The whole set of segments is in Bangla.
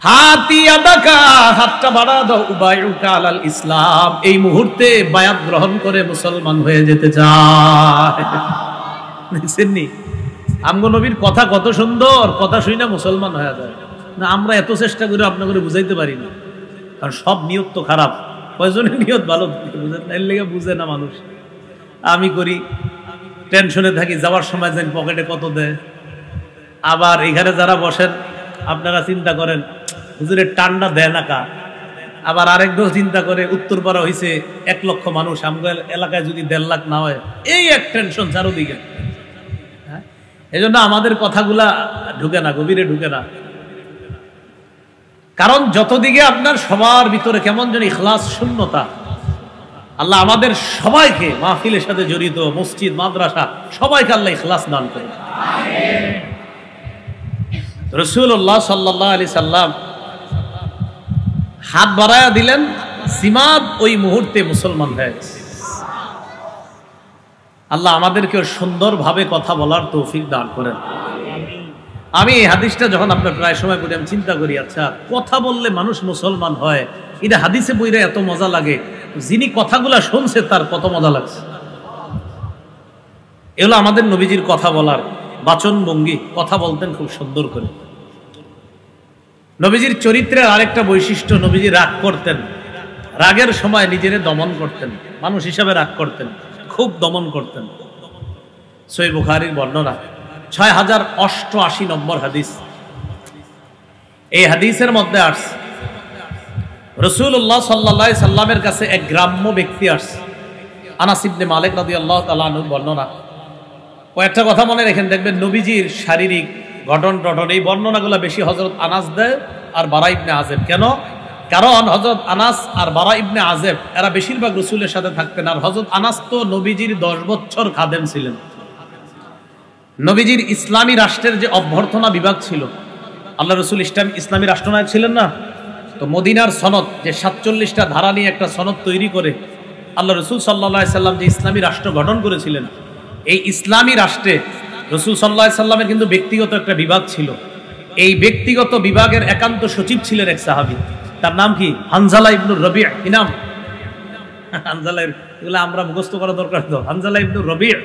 হাতি আদাকা, হাতটা বাড়া দাও, উবাইউকা আলাল ইসলাম, এই মুহূর্তে বায়াত গ্রহণ করে মুসলমান হয়ে যেতে চায়। দেখছেননি আমগো নবীর কথা কত সুন্দর, কথা শুই না মুসলমান হয়ে যায় না। আমরা এত চেষ্টা করে আপনাকে বুঝাইতে পারি না, কারণ সব নিয়ত তো খারাপ। কয়জনের নিয়ত ভালো বুঝেন না, এর লেগে বুঝে না মানুষ। আমি করি, টেনশনে থাকি, যাওয়ার সময় যেন পকেটে কত দেয়। আবার এখানে যারা বসেন আপনারা চিন্তা করেন হুজুরের টান্ডা দেয় না কা। আবার আরেক দল চিন্তা করে উত্তরপাড়া হয়েছে 1 লক্ষ মানুষ, আমগো এলাকায় যদি 1.5 লাখ না হয়, এই এক টেনশন চারোদিকে। হ্যাঁ, এই জন্য আমাদের কথাগুলা ঢুকে না, গভীরে ঢুকে না। কারণ যতদিকে আপনার সবার ভিতরে কেমন যেন ইখলাস শূন্যতা। আল্লাহ আমাদের সবাইকে মাহফিলের সাথে জড়িত মসজিদ মাদ্রাসা সবাইকে আল্লাহ ইখলাস দান করে। রাসূলুল্লাহ সাল্লাল্লাহু আলাইহি সাল্লাম হাত বাড়ায়া দিলেন, জিমাদ ওই মুহূর্তে মুসলমান হয়ে গেছে। আল্লাহ আমাদেরকে সুন্দরভাবে কথা বলার তৌফিক দান করেন। আমি এই হাদিসটা যখন আপনার প্রায় সময় পড়ি আমি চিন্তা করি, আচ্ছা কথা বললে মানুষ মুসলমান হয়, এটা হাদিসে বইরে এত মজা লাগে, যিনি কথাগুলা শুনছে তার কত মজা লাগছে। এগুলো আমাদের নবীজির কথা বলার বাচন ভঙ্গি, কথা বলতেন খুব সুন্দর করে। নবীজির চরিত্রের আরেকটা বৈশিষ্ট্য, নবীজি রাগ করতেন, রাগের সময় নিজেরে দমন করতেন, মানুষ হিসাবে রাগ করতেন, খুব দমন করতেন। সহিহ বুখারীর বর্ণনা 6088 নম্বর হাদিস। এই হাদিসের মধ্যে আসছে রাসূলুল্লাহ সাল্লাল্লাহু আলাইহি সাল্লামের কাছে এক গ্রাম্য ব্যক্তি আসছে। আনাস ইবনে মালিক রাদিয়াল্লাহু তাআলা আনহুর বর্ণনা। কয়েকটা কথা মনে রেখেন, দেখবেন নবীজির শারীরিক গঠন এই বর্ণনাগুলো বেশি হযরত আনাস দেয় আর বারা ইবনে আযেব। কেন? কারণ হযরত আনাস আর বারা ইবনে আযেব এরা বেশিরভাগ রাসূলের সাথে থাকতেন, আর হযরত আনাস তো নবীজির 10 বছর খাদেম ছিলেন। নবীজির ইসলামী রাষ্ট্রের যে অভ্যর্থনা বিভাগ ছিল, আল্লাহ রাসূল ইসলামী রাষ্ট্রনায়ক ছিলেন না, তো মদিনার সনদ যে 47টা ধারা নিয়ে একটা সনদ তৈরি করে আল্লাহ রাসূল সাল্লাল্লাহু আলাইহি সাল্লাম যে ইসলামী রাষ্ট্র গঠন করেছিলেন, এই ইসলামী রাষ্ট্রে রাসূল সাল্লাল্লাহু আলাইহি সাল্লামের কিন্তু ব্যক্তিগত একটা বিভাগ ছিল। এই ব্যক্তিগত বিভাগের একান্ত সচিব ছিলেন এক সাহাবী, তার নাম কি? হানজালা ইবনুর রবি'। কি নাম? হানজালা, এগুলো আমরা মুখস্থ করা দরকার তো। হানজালা ইবনুর রবি'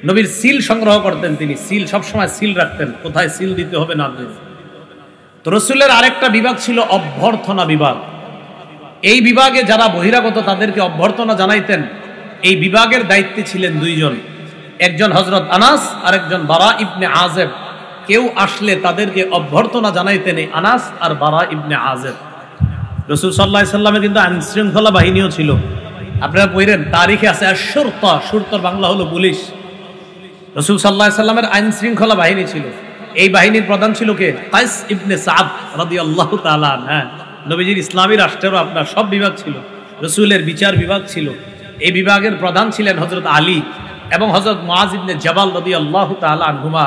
নবীর সিল সংগ্রহ করতেন, তিনি সিল সবসময় সিল রাখতেন, কোথায় সিল দিতে হবে না দিতে। তো রাসূলের আরেকটা বিভাগ ছিল অভ্যর্থনা বিভাগ। এই বিভাগে যারা বহিরাগত তাদেরকে অভ্যর্থনা জানাইতেন। এই বিভাগের দায়িত্বে ছিলেন 2 জন, একজন হযরত আনাস আর একজন বারা ইবনে আযেব। কেউ আসলে তাদেরকে অভ্যর্থনা জানাইতেন এই আনাস আর বারা ইবনে আযেব। রাসূল সাল্লাল্লাহু আলাইহি সাল্লামের কিন্তু আইন শৃঙ্খলা বাহিনীও ছিল। আপনারা পড়েন তারিখে আছে আশ-শুরতা, শুরতার বাংলা হলো পুলিশ। রাসূল সাল্লাল্লাহু আলাইহি সাল্লামের আইন শৃঙ্খলা বাহিনী ছিল। এই বাহিনীর প্রধান ছিল কে? কাইস ইবনে সাদ রাদিয়াল্লাহু তাআলা। হ্যাঁ, নবীজির ইসলামী রাষ্ট্রেরও আপনার সব বিভাগ ছিল। রাসূলের বিচার বিভাগ ছিল, এই বিভাগের প্রধান ছিলেন হযরত আলী এবং হযরত মুআজ ইবনে জাবাল রাদিয়াল্লাহু তাআলা আনহুমা।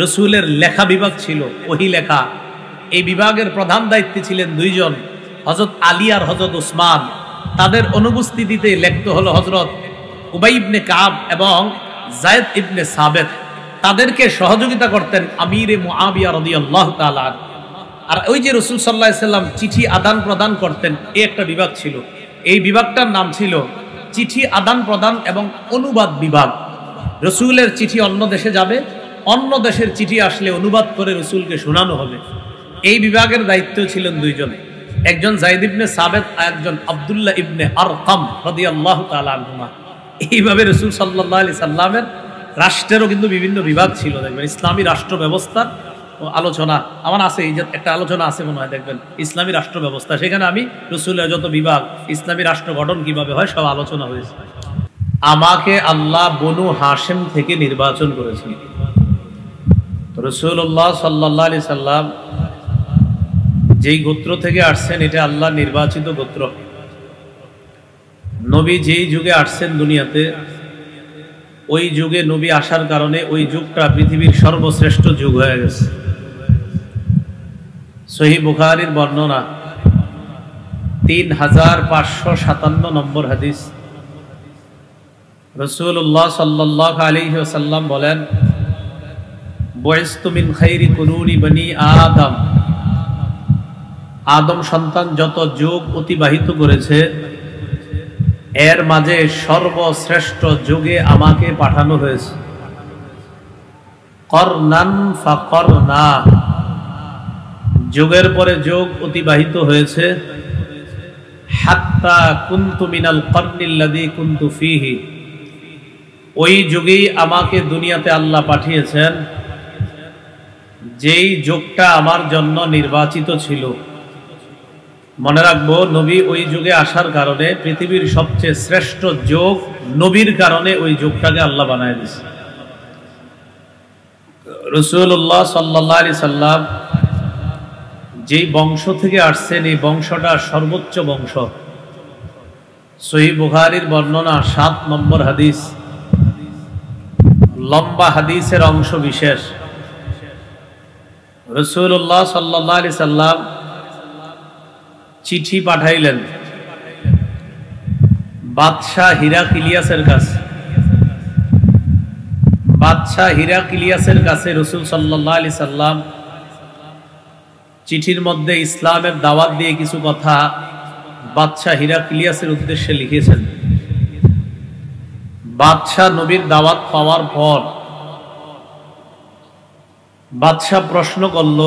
রাসূলের লেখা বিভাগ ছিল, ওহী লেখা। এই বিভাগের প্রধান দায়িত্বে ছিলেন 2 জন, হযরত আলী আর হযরত উসমান। তাদের অনুপস্থিতিতে লিখত হলো হযরত উবাই ইবনে কাব এবং যায়েদ ইবনে সাবিত। তাদেরকে সহযোগিতা করতেন আমিরে মুআবিয়া রাদিয়াল্লাহু তাআলা। আর ওই যে রাসূল সাল্লাল্লাহু আলাইহি সাল্লাম চিঠি আদান প্রদান করতেন, এই একটা বিভাগ ছিল। এই বিভাগটার নাম ছিল চিঠি আদান প্রদান এবং অনুবাদ বিভাগ। রাসূলের চিঠি অন্য দেশে যাবে, অন্য দেশের চিঠি আসলে অনুবাদ করে রাসূলকে শোনানো হবে। এই বিভাগের দায়িত্ব ছিলেন 2 জন, একজন যায়েদ ইবনে সাবিত আর একজন আব্দুল্লাহ ইবনে আরকাম রাদিয়াল্লাহু তাআলা আনহুমা। এইভাবে রাসূল সাল্লাল্লাহু আলাইহি সাল্লামের রাষ্ট্রেরও কিন্তু বিভিন্ন বিভাগ ছিল। দেখবেন ইসলামী রাষ্ট্র ব্যবস্থার আলোচনা আমার আছে, এই যে একটা আলোচনা আছে মনে হয়, দেখবেন ইসলামী রাষ্ট্র ব্যবস্থা, সেখানে আমি রাসূলের যত বিভাগ, ইসলামী রাষ্ট্র গঠন কিভাবে হয় সব আলোচনা হয়েছে। আমাকে আল্লাহ বনু হাশেম থেকে নির্বাচন করেছেন। রাসূলুল্লাহ সাল্লাল্লাহু আলাইহি সাল্লাম যেই গোত্র থেকে আসছেন এটা আল্লাহ নির্বাচিত গোত্র। নবী যেই যুগে আসছেন দুনিয়াতে, ওই যুগে নবী আসার কারণে ওই যুগটা পৃথিবীর সর্বশ্রেষ্ঠ যুগ হয়ে গেছে। সহিহ বুখারীর বর্ণনা 3557 নম্বর হাদিস। রাসূলুল্লাহ সাল্লাল্লাহু আলাইহি ওয়াসাল্লাম বলেন, বুইসতু মিন খাইরি কুরুনি বনি আদম আদম সন্তান যত যুগ অতিবাহিত করেছে এর মাঝে সর্বশ্রেষ্ঠ যুগে আমাকে পাঠানো হয়েছে। করনান ফাকরনা, যুগের পরে যুগ অতিবাহিত হয়েছে। হাত্তা কুনতু মিনাল করনিল্লাযী কুনতু ফীহি, ওই যুগেই আমাকে দুনিয়াতে আল্লাহ পাঠিয়েছেন যেই যুগটা আমার জন্য নির্বাচিত ছিল। মনে রাখবো, নবী ওই যুগে আসার কারণে পৃথিবীর সবচেয়ে শ্রেষ্ঠ যুগ নবীর কারণে ওই যুগটাকে আল্লাহ বানায় দিয়েছে। রাসূলুল্লাহ সাল্লাল্লাহু আলাইহি সাল্লাম যেই বংশ থেকে আসছেন এই বংশটা সর্বোচ্চ বংশ। সহিহ বুখারীর বর্ণনা ৭ নম্বর হাদিস, লম্বা হাদিসের অংশ বিশেষ। রাসূলুল্লাহ সাল্লাল্লাহু আলাইহি সাল্লাম চিঠি পাঠাইলেন বাদশাহ হিরাক্লিয়াসের কাছে। বাদশাহ হিরাক্লিয়াসের কাছে রাসূল সাল্লাল্লাহু আলাইহি সাল্লাম চিঠির মধ্যে ইসলামের দাওয়াত দিয়ে কিছু কথা বাদশাহ হিরাক্লিয়াসের উদ্দেশ্যে লিখেছেন। বাদশাহ নবীর দাওয়াত পাওয়ার পর বাদশাহ প্রশ্ন করল,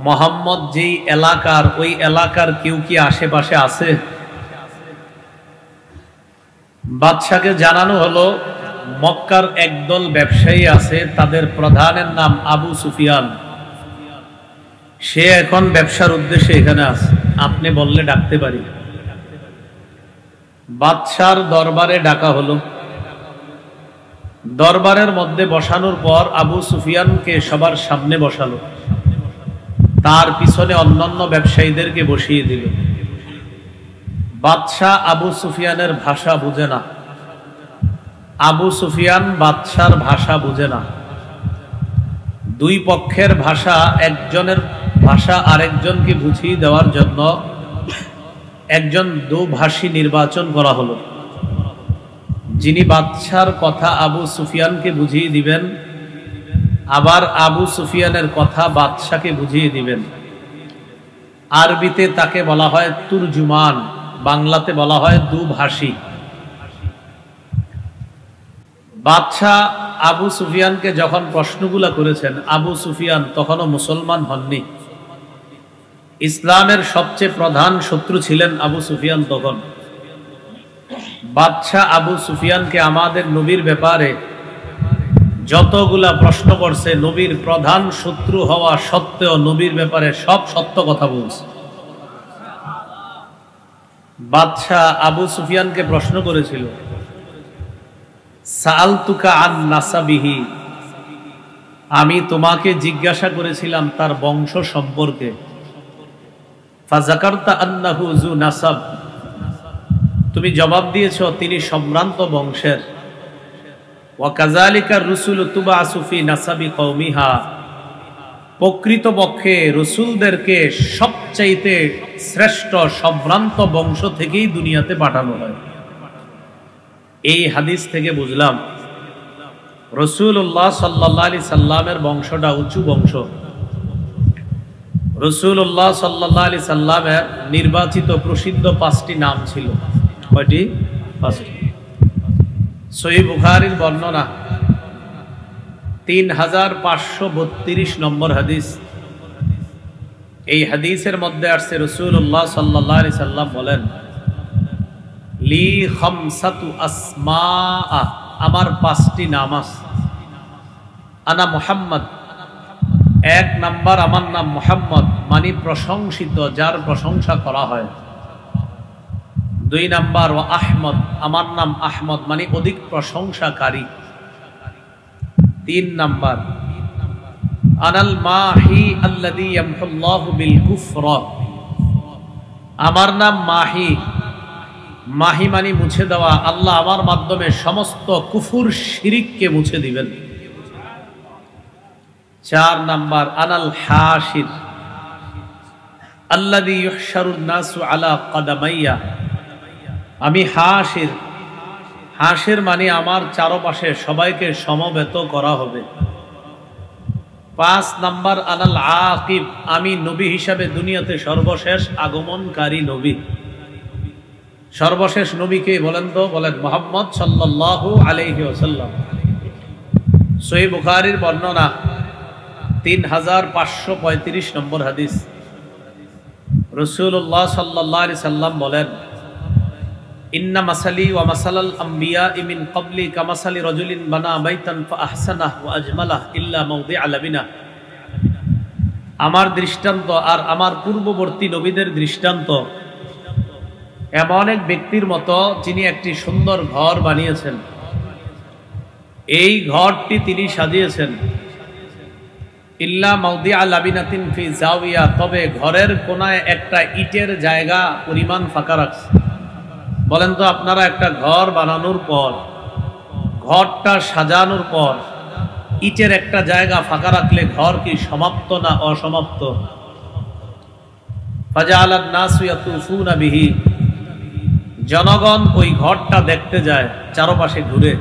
মুহাম্মদ যেই এলাকার, ওই এলাকার কেউ কি আশেপাশে আছে? বাদশাকে জানানো হলো মক্কার একদল ব্যবসায়ী আছে, তাদের প্রধানের নাম আবু সুফিয়ান। সে এখন ব্যবসার উদ্দেশ্যে এখানে আছে, আপনি বললে ডাকতে পারি। বাদশার দরবারে ডাকা হলো। দরবারের মধ্যে বসানোর পর আবু সুফিয়ানকে সবার সামনে বসালো, তার পিছনে অন্যান্য ব্যবসায়ীদেরকে বসিয়ে দিল। বাদশাহ আবু সুফিয়ানের ভাষা বুঝে না, আবু সুফিয়ান বাদশার ভাষা বুঝে না। দুই পক্ষের ভাষা, একজনের ভাষা আরেকজনকে বুঝিয়ে দেওয়ার জন্য একজন দুভাষী নির্বাচন করা হলো, যিনি বাদশার কথা আবু সুফিয়ানকে বুঝিয়ে দিবেন, আবার আবু সুফিয়ানের কথা বাদশাকে বুঝিয়ে দিবেন। আরবিতে তাকে বলা হয় তুরজুমান, বাংলাতে বলা হয় দুভাষী। বাদশাহ আবু সুফিয়ানকে যখন প্রশ্নগুলা করেছেন, আবু সুফিয়ান তখনও মুসলমান হননি। ইসলামের সবচেয়ে প্রধান শত্রু ছিলেন আবু সুফিয়ান তখন। বাদশাহ আবু সুফিয়ানকে আমাদের নবীর ব্যাপারে যতগুলা প্রশ্ন করছে, নবীর প্রধান শত্রু হওয়া সত্ত্বেও নবীর ব্যাপারে সব সত্য কথা বলছে। বাদশাহ আবু সুফিয়ানকে প্রশ্ন করেছিল, সাআলতুকা আন নাসাবিহি, আমি তোমাকে জিজ্ঞাসা করেছিলাম তার বংশ সম্পর্কে। ফাযাকারতা আন্নাহু যু নাসাব, তুমি জবাব দিয়েছো তিনি সম্ভ্রান্ত বংশের। ওয়া কাযালিকা রুসুলু তুবআসু ফি নাসাবি কওমিহা, প্রকৃতপক্ষে রসুলদেরকে সবচাইতে শ্রেষ্ঠ সম্ভ্রান্ত বংশ থেকেই দুনিয়াতে পাঠানো হয়। এই হাদিস থেকে বুঝলাম রাসূলুল্লাহ সাল্লাল্লাহু আলাইহি সাল্লামের বংশটা উঁচু বংশ। রাসূলুল্লাহ সাল্লাল্লাহু আলাইহি সাল্লামের নির্বাচিত প্রসিদ্ধ 5টি নাম ছিল। কয়টি? 5টি। সহিহ বুখারীর বর্ণনা 3532 নম্বর হাদিস। এই হাদিসের মধ্যে আসছে রাসূলুল্লাহ সাল্লাল্লাহু আলাইহি সাল্লাম বলেন, লি খামসাতু আসমা, আমার 5টি নাম আছে। আনা মুহাম্মদ, 1 নাম্বার আমার নাম মুহাম্মদ, মানে প্রশংসিত, যার প্রশংসা করা হয়। 2 নাম্বার ওয়া আহমদ, আমার নাম আহমদ, মানে অধিক প্রশংসাকারী। 3 নাম্বার আনাল মাহি আল্লাযী ইয়ামহুল্লাহু বিল কুফর, আমার নাম মাহি। মাহি মানে মুছে দেওয়া, আল্লাহ আমার মাধ্যমে সমস্ত কুফর শিরিককে মুছে দিবেন। 4 নাম্বার আনাল হাশির আল্লাযী ইউহশারুন নাসু আলা কদামাইয়া, আমি হাশির। হাশির মানে আমার চারপাশে সবাইকে সমবেত করা হবে। 5 নাম্বার আনাল আকিব, আমি নবী হিসাবে দুনিয়াতে সর্বশেষ আগমনকারী নবী। সর্বশেষ নবী কে বলেন তো? বলেন মুহাম্মদ সাল্লাল্লাহু আলাইহি ওয়াসাল্লাম। সহিহ বুখারীর বর্ণনা 3535 নম্বর হাদিস। রাসূলুল্লাহ সাল্লাল্লাহু আলাইহি সাল্লাম বলেন, ইন্না মাসালি ওয়া মাসালাল আমবিয়া মিন ক্বাবলি কামাসালি রাজুলিন বানা বাইতান ফাআহসানাহু ওয়া আজমালাহু ইল্লা মাওদিআ লাবিনা। আমার দৃষ্টান্ত আর আমার পূর্ববর্তী নবীদের দৃষ্টান্ত এমন এক ব্যক্তির মতো যিনি একটি সুন্দর ঘর বানিয়েছেন, এই ঘরটি তিনি সাজিয়েছেন, ইল্লা মাওদিআ লাবিনাতিন ফি জাওিয়া, তবে ঘরের কোনায় একটা ইটের জায়গা পরিমাণ ফাঁকা রাখছে। বলেন তো আপনারা, একটা ঘর বানানোর পর, ঘরটা সাজানোর পর ইটের একটা জায়গা ফাঁকা রাখলে ঘর কি সমাপ্ত না অসমাপ্ত? ফাজাআলান নাসু ইয়াতুফুনা বিহি, জনগণ ওই ঘরটা দেখতে যায়, চারপাশে ঘুরে।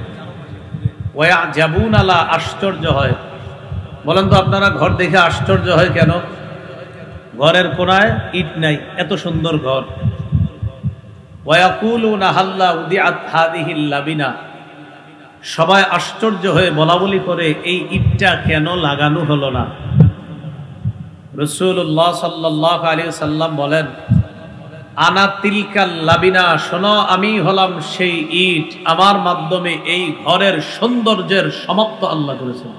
ওয়ায়াজাবুনা লা, আশ্চর্য হয়। বলেন তো আপনারা, ঘর দেখে আশ্চর্য হয় কেন? ঘরের কোনায় ইট নাই, এত সুন্দর ঘর। ওয়ায়াকুলুনা হাল্লা উদিআত হাযিহিল লাবিনা, সবাই আশ্চর্য হয়ে বলাবলি করে, এই ইটটা কেন লাগানো হলো না? রাসূলুল্লাহ সাল্লাল্লাহু আলাইহি সাল্লাম বলেন, আনা তিলকাল লাবিনা, শোনো আমি হলাম সেই ইট, আমার মাধ্যমে এই ঘরের সৌন্দর্যের সমাপ্ত আল্লাহ করেছেন।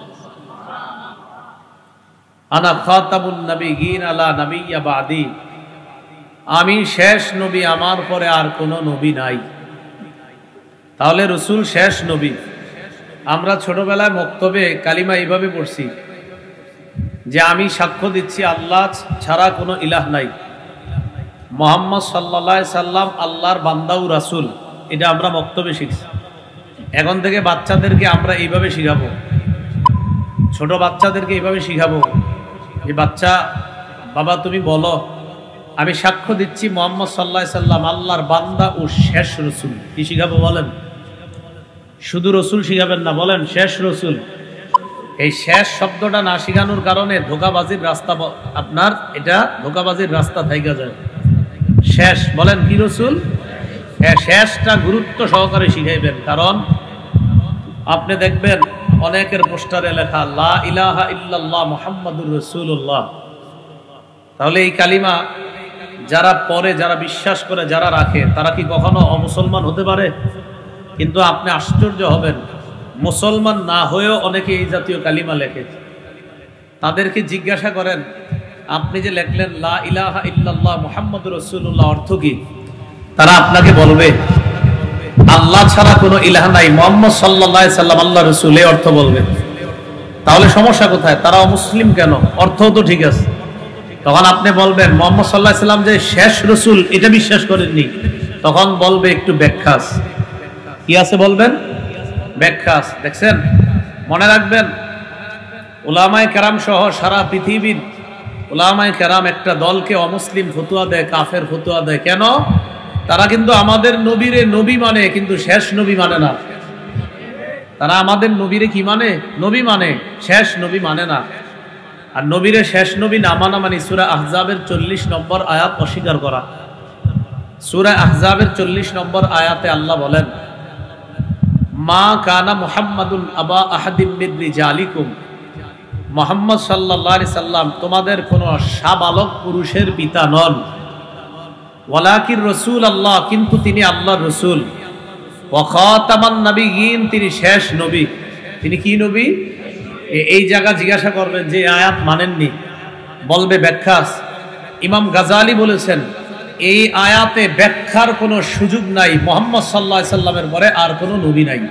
আনা খাতামুন নবিয়্যিন আলা নাবিয়্যা বাদি, আমি শেষ নবী, আমার পরে আর কোনো নবী নাই। তাহলে রসুল শেষ নবী। আমরা ছোটবেলায় মক্তবে কালিমা এইভাবে পড়ছি যে আমি সাক্ষ্য দিচ্ছি আল্লাহ ছাড়া কোনো ইলাহ নাই, মুহাম্মদ সাল্লাল্লাহু আলাইহি সাল্লাম আল্লাহর বান্দা ও রাসূল। এটা আমরা মক্তবে শিখছি। এখন থেকে বাচ্চাদেরকে আমরা এইভাবে শিখাবো, ছোট বাচ্চাদেরকে এইভাবে শিখাবো যে বাচ্চা, বাবা তুমি বলো আমি সাক্ষ্য দিচ্ছি মুহাম্মদ সাল্লাল্লাহু আলাইহি সাল্লাম আল্লাহর বান্দা ও শেষ রসুল। কি শিখাবো বলেন? শুধু রসুল শিখাবেন না, বলেন শেষ রসুল। এই শেষ শব্দটা না শিখানোর কারণে ধোঁকাবাজির রাস্তা, আপনার এটা ধোঁকাবাজির রাস্তা থাইকা যায়। শেষ বলেন কি রসুল? হ্যাঁ, শেষটা গুরুত্ব সহকারে শিখাইবেন। কারণ আপনি দেখবেন অনেকের পোস্টারে লেখা লা ইলাহা ইল্লাল্লাহ মুহাম্মাদুর রাসূলুল্লাহ। তাহলে এই কালিমা যারা পড়ে, যারা বিশ্বাস করে, যারা রাখে, তারা কি কখনো অমুসলমান হতে পারে? কিন্তু আপনি আশ্চর্য হবেন, মুসলমান না হয়েও অনেকে এই জাতীয় কালিমা লেখে। তাদেরকে জিজ্ঞাসা করেন, আপনি যে লেখলেন লা ইলাহা ইল্লাল্লাহ মুহাম্মাদুর রাসূলুল্লাহ, অর্থ কি? তারা আপনাকে বলবে আল্লাহ ছাড়া কোনো ইলাহ নাই, মুহাম্মদ সাল্লাল্লাহু আলাইহি সাল্লাম আল্লাহ রাসূল, এই অর্থ বলবে। তাহলে সমস্যা কোথায়? তারা অমুসলিম কেন? অর্থও তো ঠিক আছে। তখন আপনি বলবেন মুহাম্মদ সাল্লাল্লাহু আলাইহি সাল্লাম যে শেষ রাসূল, এটা বিশ্বাস করেননি। তখন বলবে একটু ব্যাখ্যা আছে। কি আছে বলবেন? ব্যাখ্যা আছে। দেখছেন, মনে রাখবেন, উলামায়ে কেরাম সহ সারা পৃথিবীর উলামায়ে কেরাম একটা দলকে অমুসলিম ফতোয়া দেয়, কাফের ফতোয়া দেয়। কেন? তারা কিন্তু আমাদের নবীরে নবী মানে, কিন্তু শেষ নবী মানে না। তারা আমাদের নবীরে কি মানে? নবী মানে, শেষ নবী মানে না। আর নবীরে শেষ নবী না মানা মানে সূরা আহজাবের 40 নম্বর আয়াত অস্বীকার করা। সূরা আহজাবের 40 নম্বর আয়াতে আল্লাহ বলেন, মা কানা মুহাম্মাদুন আবা আহাদিম মির রিজালিকুম, মুহাম্মদ সাল্লাল্লাহু আলাইহি সাল্লাম তোমাদের কোন সাবালক পুরুষের পিতা নন। ওয়ালাকির রাসূল আল্লাহ, কিন্তু তিনি আল্লাহর রাসূল। ওয়া খাতামান নবিয়্যিন, তিনি শেষ নবী। তিনি কি নবী? এই জায়গা জিজ্ঞাসা করবেন যে আয়াত মানেননি, বলবে ব্যাখ্যা। ইমাম গাজালি বলেছেন এই আয়াতে ব্যাখ্যার কোনো সুযোগ নাই, মুহাম্মদ সাল্লাল্লাহু আলাইহি সাল্লামের পরে আর কোনো নবী নাই।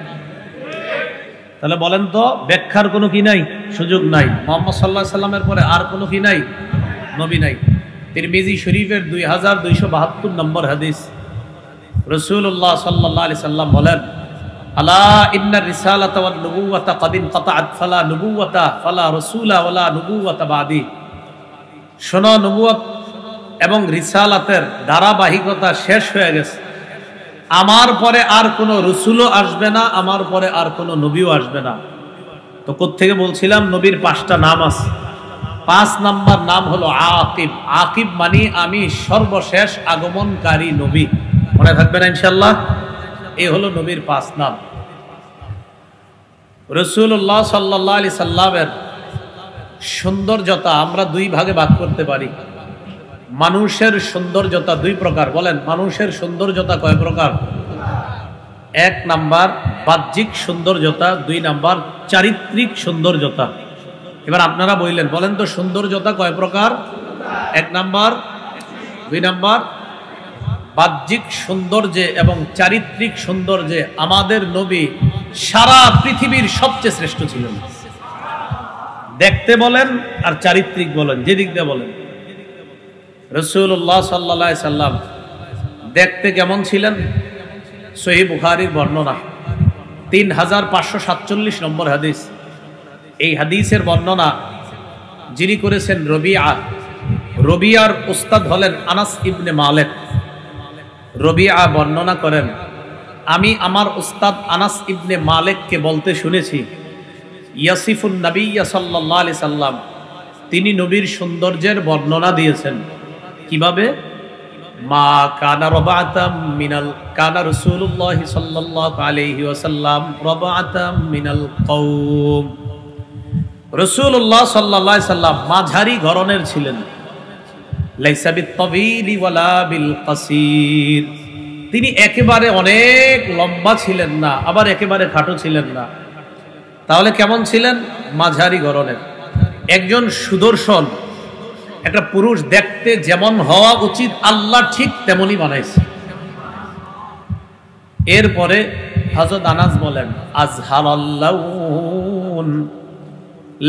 তাহলে বলেন তো, ব্যাখ্যার কোনো কি নাই? সুযোগ নাই। মুহাম্মদ সাল্লাল্লাহু আলাইহি সাল্লামের পরে আর কোনো কি নাই? নবী নাই। তিরমিজি শরীফের 2272 নম্বর হাদিস, রাসূলুল্লাহ সাল্লাল্লাহু আলাইহি সাল্লাম বলেন, আলা ইন্নার রিসালাতা ওয়ান নুবুওয়াতা ক্বাদ ইনকাতাআত ফালা নুবুওয়াতা ফালা রাসূলা ওয়ালা নুবুওয়াতা বাদি। শোনো, নবুয়ত এবং রিসালাতের ধারাবাহিকতা শেষ হয়ে গেছে। আমার পরে আর কোনো রসুলও আসবে না, আমার পরে আর কোনো নবীও আসবে না। তো কোত্থেকে বলছিলাম, নবীর 5টা নাম আছে। 5 নাম্বার নাম হলো আকিব। আকিব মানে আমি সর্বশেষ আগমনকারী নবী। মনে থাকবে না ইনশাআল্লাহ? এই হলো নবীর 5 নাম। রাসূলুল্লাহ সাল্লাল্লাহু আলাইহি সাল্লামের সৌন্দর্যতা আমরা 2 ভাগে ভাগ করতে পারি। মানুষের সৌন্দর্যতা 2 প্রকার। বলেন, মানুষের সৌন্দর্যতা কয় প্রকার? 1 নাম্বার বাহ্যিক সৌন্দর্যতা, 2 নাম্বার চারিত্রিক সৌন্দর্যতা। এবার আপনারা বলেন তো সৌন্দর্যতা কয় প্রকার? 1 নাম্বার, 2 নাম্বার। বাহ্যিক সৌন্দর্যে এবং চারিত্রিক সৌন্দর্যে আমাদের নবী সারা পৃথিবীর সবচেয়ে শ্রেষ্ঠ ছিলেন। দেখতে বলেন আর চারিত্রিক বলেন, যেদিক দিয়ে বলেন। রাসূলুল্লাহ সাল্লাল্লাহু আলাইহি সাল্লাম দেখতে কেমন ছিলেন? সহিহ বুখারীর বর্ণনা 3547 নম্বর হাদিস। এই হাদিসের বর্ণনা যিনি করেছেন রবিয়ার উস্তাদ হলেন আনাস ইবনে মালিক। রবিয়া বর্ণনা করেন, আমি আমার উস্তাদ আনাস ইবনে মালিককে বলতে শুনেছি, ইয়াসিফুন নবী সাল্লাল্লাহু আলাইহি সাল্লাম, তিনি নবীর সৌন্দর্যের বর্ণনা দিয়েছেন। কিভাবে? মা কানা রাবাতাম মিনাল কানা রাসূলুল্লাহ সাল্লাল্লাহু আলাইহি ওয়াসাল্লাম রাবাতাম মিনাল কওম। রাসূলুল্লাহ সাল্লাল্লাহু আলাইহি সাল্লাম মাঝারি গড়নের ছিলেন। লাইসা বিত-তাবিলি ওয়ালা বিল কাসীর, তিনি একেবারে অনেক লম্বা ছিলেন না, আবার একেবারে খাটো ছিলেন না। তাহলে কেমন ছিলেন? মাঝারি গড়নের। একজন সুদর্শন একটা পুরুষ দেখতে যেমন হওয়া উচিত আল্লাহ ঠিক তেমনই বানাইছে। এরপরে হযরত আনাস বলেন, আযহারাল্লাউন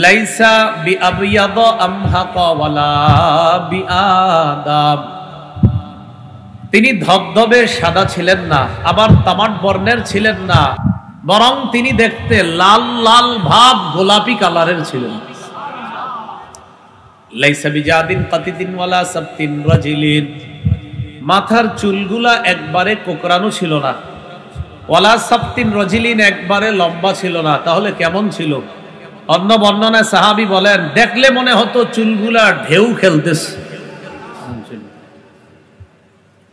লাইসা বিআবয়াদ আমহাকা ওয়ালা বিআদাব, তিনি ধবধবে সাদা ছিলেন না, আবার তামাট বর্ণের ছিলেন না, বরং তিনি দেখতে লাল লাল ভাব গোলাপি কালারের ছিলেন। লাইসা বিজাদিন কাতিদিন ওয়ালা সাবতিন রাজিলিন, মাথার চুলগুলা একবারে কোকড়ানো ছিল না, ওয়ালা সাবতিন রাজিলিন, একবারে লম্বা ছিল না। তাহলে কেমন ছিল? অন্য বর্ণনায় সাহাবী বলেন, দেখলে মনে হতো চুলগুলা ঢেউ খেলতেছে।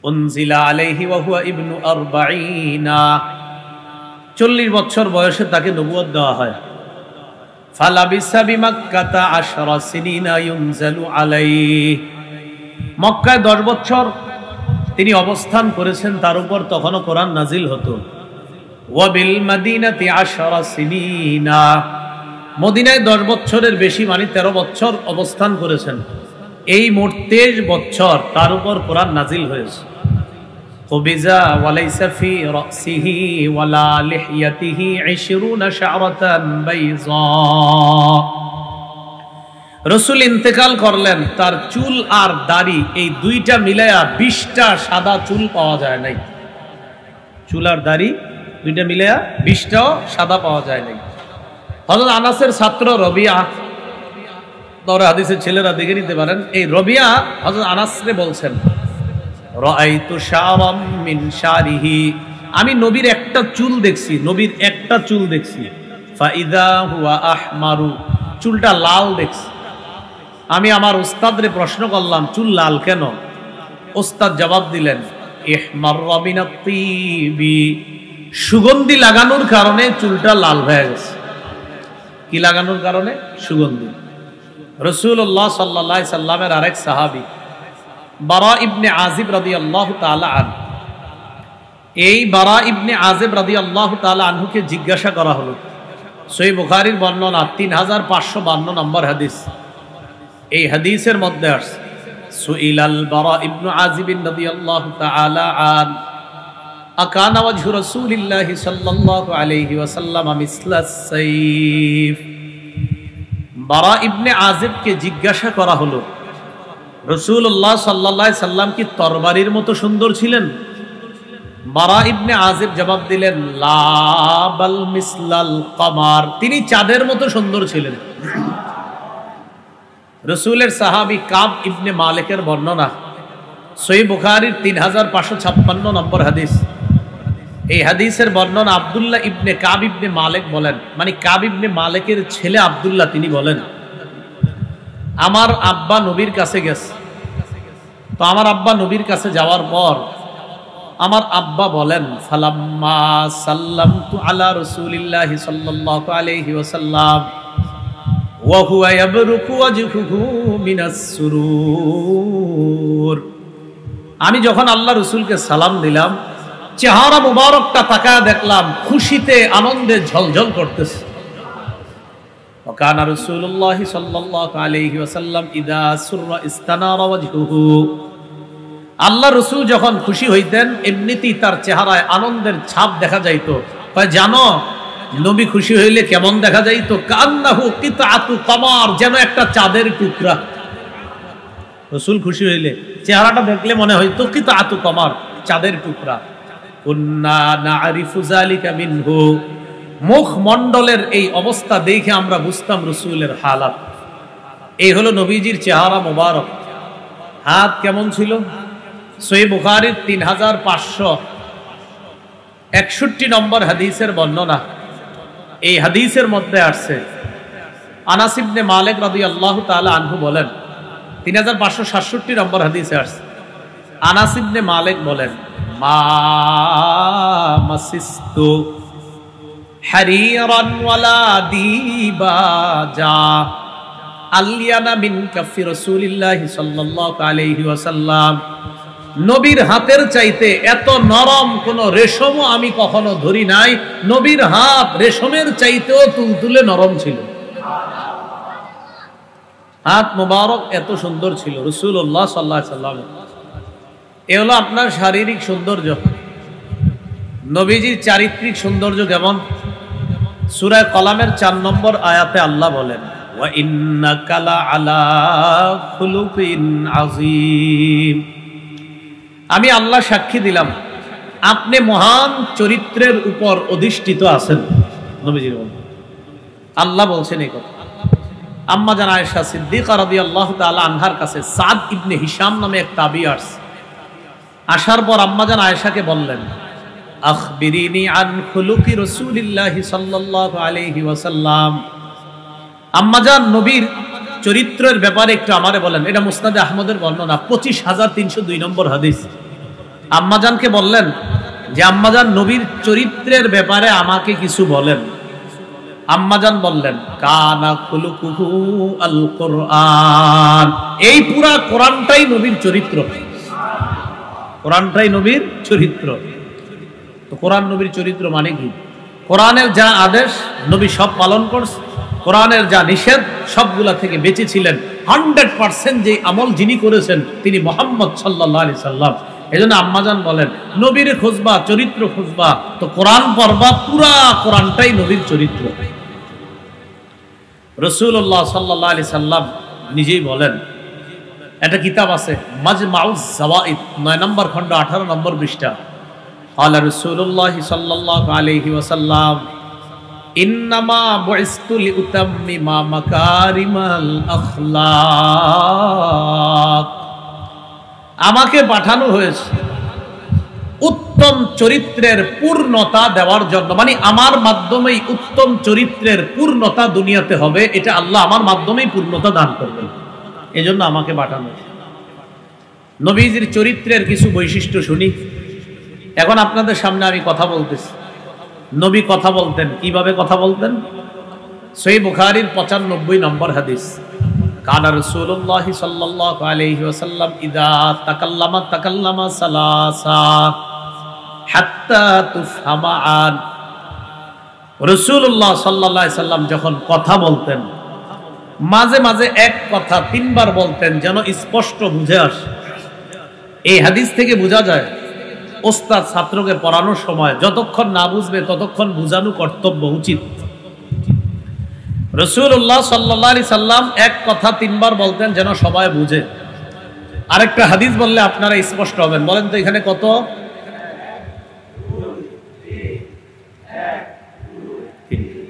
উনজিলা আলাইহি ওয়া হুয়া ইবনু 40, 40 বছর বয়সে তাকে নবুয়ত দেওয়া হয়। ফালাবিসা বিমাক্কাতা 10 সিনিনা ইউনজালু আলাইহি, মক্কায় 10 বছর তিনি অবস্থান করেছেন, তার উপর তখনও কোরআন নাজিল হতো। ওয়া বিল মাদিনাতি 10 সিনিনা, মদিনায় 10 বছরের বেশি মানে 13 বছর অবস্থান করেছেন। এই মোট 23 বছর তার উপর কোরআন নাজিল হয়েছে। খুবিজা ওয়ালাইসা ফি রাসিহি ওয়ালা লিহইয়াতিহি 20 শা'রাতান বাইযা, রাসূল ইন্তেকাল করলেন, তার চুল আর দাড়ি এই 2টা মিলায়া 20টা সাদা চুল পাওয়া যায় নাই। চুল আর দাড়ি 2টা মিলায়া 20টাও সাদা পাওয়া যায় নাই। হযরত আনাসের ছাত্র রবিয়া, তোমরা হাদিসের ছেলেরা দেখে নিতে পারেন, এই রবিয়া হযরত আনাসকে বলছেন, রাআইতু শা'রাম মিন শারিহি, আমি নবীর একটা চুল দেখছি, নবীর একটা চুল দেখছি। ফাইদা হুয়া আহমারু, চুলটা লাল দেখছি। আমি আমার উস্তাদরে প্রশ্ন করলাম, চুল লাল কেন? উস্তাদ জবাব দিলেন, ইহমাররা মিনাত তিবি, সুগন্ধি লাগানোর কারণে চুলটা লাল হয়ে গেছে। কি লাগানোর কারণে? সুগন্ধি। রাসূলুল্লাহ সাল্লাল্লাহু আলাইহি সাল্লামের আরেক সাহাবী বারা ইবনে আজিব রাদিয়াল্লাহু তাআলা আনহু, এই বারা ইবনে আজিব রাদিয়াল্লাহু তাআলা আনহুকে জিজ্ঞাসা করা হলো। সহিহ বুখারীর বর্ণনা 3552 নম্বর হাদিস। এই হাদিসের মধ্যে আছে, সুইলাল বারা ইবনে আজিব রাদিয়াল্লাহু তাআলা আন আকানা ওয়াজহু রাসূলিল্লাহি সাল্লাল্লাহু আলাইহি ওয়াসাল্লাম মিসলাস সাইফ। বারা ইবনে আজিবকে জিজ্ঞাসা করা হলো, রাসূলুল্লাহ সাল্লাল্লাহু আলাইহি সাল্লাম কি তরবারির মতো সুন্দর ছিলেন? বারা ইবনে আজিব জবাব দিলেন, লা বাল মিসলাল কমার, তিনি চাঁদের মতো সুন্দর ছিলেন। রাসূলের সাহাবী কাব ইবনে মালিকের বর্ণনা, সহিহ বুখারীর 3556 নম্বর হাদিস। এই হাদিসের বর্ণনা আব্দুল্লাহ ইবনে কাব ইবনে মালিক বলেন, মানে কাব ইবনে মালিকের ছেলে আব্দুল্লাহ, তিনি বলেন আমার আব্বা নবীর কাছে গেছে। তো আমার আব্বা নবীর কাছে যাওয়ার পর আমার আব্বা বলেন ফালাম্মা সাল্লামতু আলা রাসূলিল্লাহি সাল্লাল্লাহু আলাইহি ওয়াসাল্লাম ওয়া হুয়া ইয়াবরুকু ওয়াজহুহু মিনাস সুরুর। আমি যখন আল্লাহ রাসূলকে সালাম দিলাম, চেহারা মুবারকটা তাকায় দেখলাম খুশিতে আনন্দে ঝলঝল করতেছে। وكان رسول الله صلى الله عليه وسلم اذا سر استنار وجهه। আল্লাহ রাসূল যখন খুশি হইতেন এমনিতেই তার চেহারায় আনন্দের ছাপ দেখা যাইতো। জানো নবী খুশি হইলে কেমন দেখা যাইতো? কান্নাহু কিতাআতু কামার, যেন একটা চাঁদের টুকরা। রাসূল খুশি হইলে চেহারাটা দেখলে মনে হইতো কিতাআতু কামার, চাঁদের টুকরা। কুন্না না'রিফু যালিকা মিনহু, মুখ মণ্ডলের এই অবস্থা দেখে আমরা বুঝতাম রাসূলের হালাত। এই হলো নবীজির চেহারা মোবারক। হাত কেমন ছিল? সহিহ বুখারীর 3561 নম্বর হাদিসের বর্ণনা। এই হাদিসের মধ্যে আসছে আনাস ইবনে মালিক রাদিয়াল্লাহু তাআলা আনহু বলেন, 3567 নম্বর হাদিসে আসছে, আনাস ইবনে মালিক বলেন মা মাসিস্তু হারিরান ওয়ালা দিবাজা আলিয়ানা মিন কাফি রাসূলিল্লাহি সাল্লাল্লাহু আলাইহি ওয়াসাল্লাম। নবীর হাতের চাইতে এত নরম কোন রেশমও আমি কখনো ধরি নাই। নবীর হাত রেশমের চাইতেও তুলতুলে নরম ছিল। হাত মোবারক এত সুন্দর ছিল রাসূলুল্লাহ সাল্লাল্লাহু আলাইহি ওয়াসাল্লাম। এ হলো আপনার শারীরিক সৌন্দর্য। নবীজির চারিত্রিক সৌন্দর্য কেমন? সূরা কলামের 4 নম্বর আয়াতে আল্লাহ বলেন ওয়া ইন্নাকা লাআলা খুলুকিন আযীম। আমি আল্লাহ সাক্ষী দিলাম আপনি মহান চরিত্রের উপর অধিষ্ঠিত আছেন। নবীজির বলেন, আল্লাহ বলছেন এই কথা। আম্মা জান আয়েশা সিদ্দিকা রাদিয়াল্লাহু তাআলা আনহার কাছে সাদ ইবনে হিশাম নামে এক তাবী আসার পর আম্মা জান আয়েশাকে বললেন আখবিরিনি আন খুলুকি রাসূলিল্লাহি সাল্লাল্লাহু আলাইহি ওয়াসাল্লাম। আম্মা জান নবীর চরিত্রের ব্যাপারে একটু আমারে বলেন। এটা মুসনাদে আহমদের বর্ণনা, 25302 নম্বর হাদিস। আম্মাজানকে বললেন যে আম্মাজান নবীর চরিত্রের ব্যাপারে আমাকে কিছু বলেন। আম্মাজান বললেন কানা খুলুকুহু আল কোরআন। এই পুরা কোরআনটাই নবীর চরিত্র, কোরআনটাই নবীর চরিত্র। তো কোরআন নবীর চরিত্র মানে কি? কোরআনের যা আদেশ নবী সব পালন করছে, কোরআনের যা নিষেধ সবগুলা থেকে বেঁচে ছিলেন। 100% যে আমল যিনি করেছেন তিনি মুহাম্মদ সাল্লাল্লাহু আলাইহি সাল্লাম। এজন্য আম্মাজান বলেন নবীর খুঁজবা, চরিত্র খুঁজবা তো কোরআন পড়বা, পুরা কোরআনটাই নবীর চরিত্র। রাসূলুল্লাহ সাল্লাল্লাহু আলাইহি সাল্লাম নিজেই বলেন, একটা কিতাব আছে মাজমাউজ যাওয়াইদ 9 নম্বর খণ্ড 18 নম্বর পৃষ্ঠা। আলা রাসূলুল্লাহ সাল্লাল্লাহু আলাইহি ওয়াসাল্লাম ইন্নামা বুইসতু লিউতাম্মিমা মাকারিমাল আখলাক। আমাকে পাঠানো হয়েছে উত্তম চরিত্রের পূর্ণতা দেওয়ার জন্য, মানে আমার মাধ্যমেই উত্তম চরিত্রের পূর্ণতা দুনিয়াতে হবে। এটা আল্লাহ আমার মাধ্যমেই পূর্ণতা দান করবেন, এজন্য আমাকে পাঠানো হয়েছে। নবীজির চরিত্রের কিছু বৈশিষ্ট্য শুনি। এখন আপনাদের সামনে আমি কথা বলতেছি। নবী কথা বলতেন, কিভাবে কথা বলতেন? সহিহ বুখারীর 95 নম্বর হাদিস। কানা রাসূলুল্লাহ সাল্লাল্লাহু আলাইহি ওয়াসাল্লাম ইযা তাকাল্লামা সালাসা হাত্তা তুফহামা আন। রাসূলুল্লাহ সাল্লাল্লাহু আলাইহি সাল্লাম যখন কথা বলতেন মাঝে মাঝে এক কথা 3 বার বলতেন যেন স্পষ্ট বুঝে আসে। এই হাদিস থেকে বোঝা যায় ওস্তাদ ছাত্রকে পড়ানোর সময় যতক্ষণ না বুঝবে ততক্ষণ বুঝানো কর্তব্য, উচিত। রাসূলুল্লাহ সাল্লাল্লাহু আলাইহি সাল্লাম এক কথা 3 বার বলতেন যেন সবাই বুঝে। আরেকটা হাদিস বললে আপনারা স্পষ্ট হবেন। বলেন তো এখানে কত?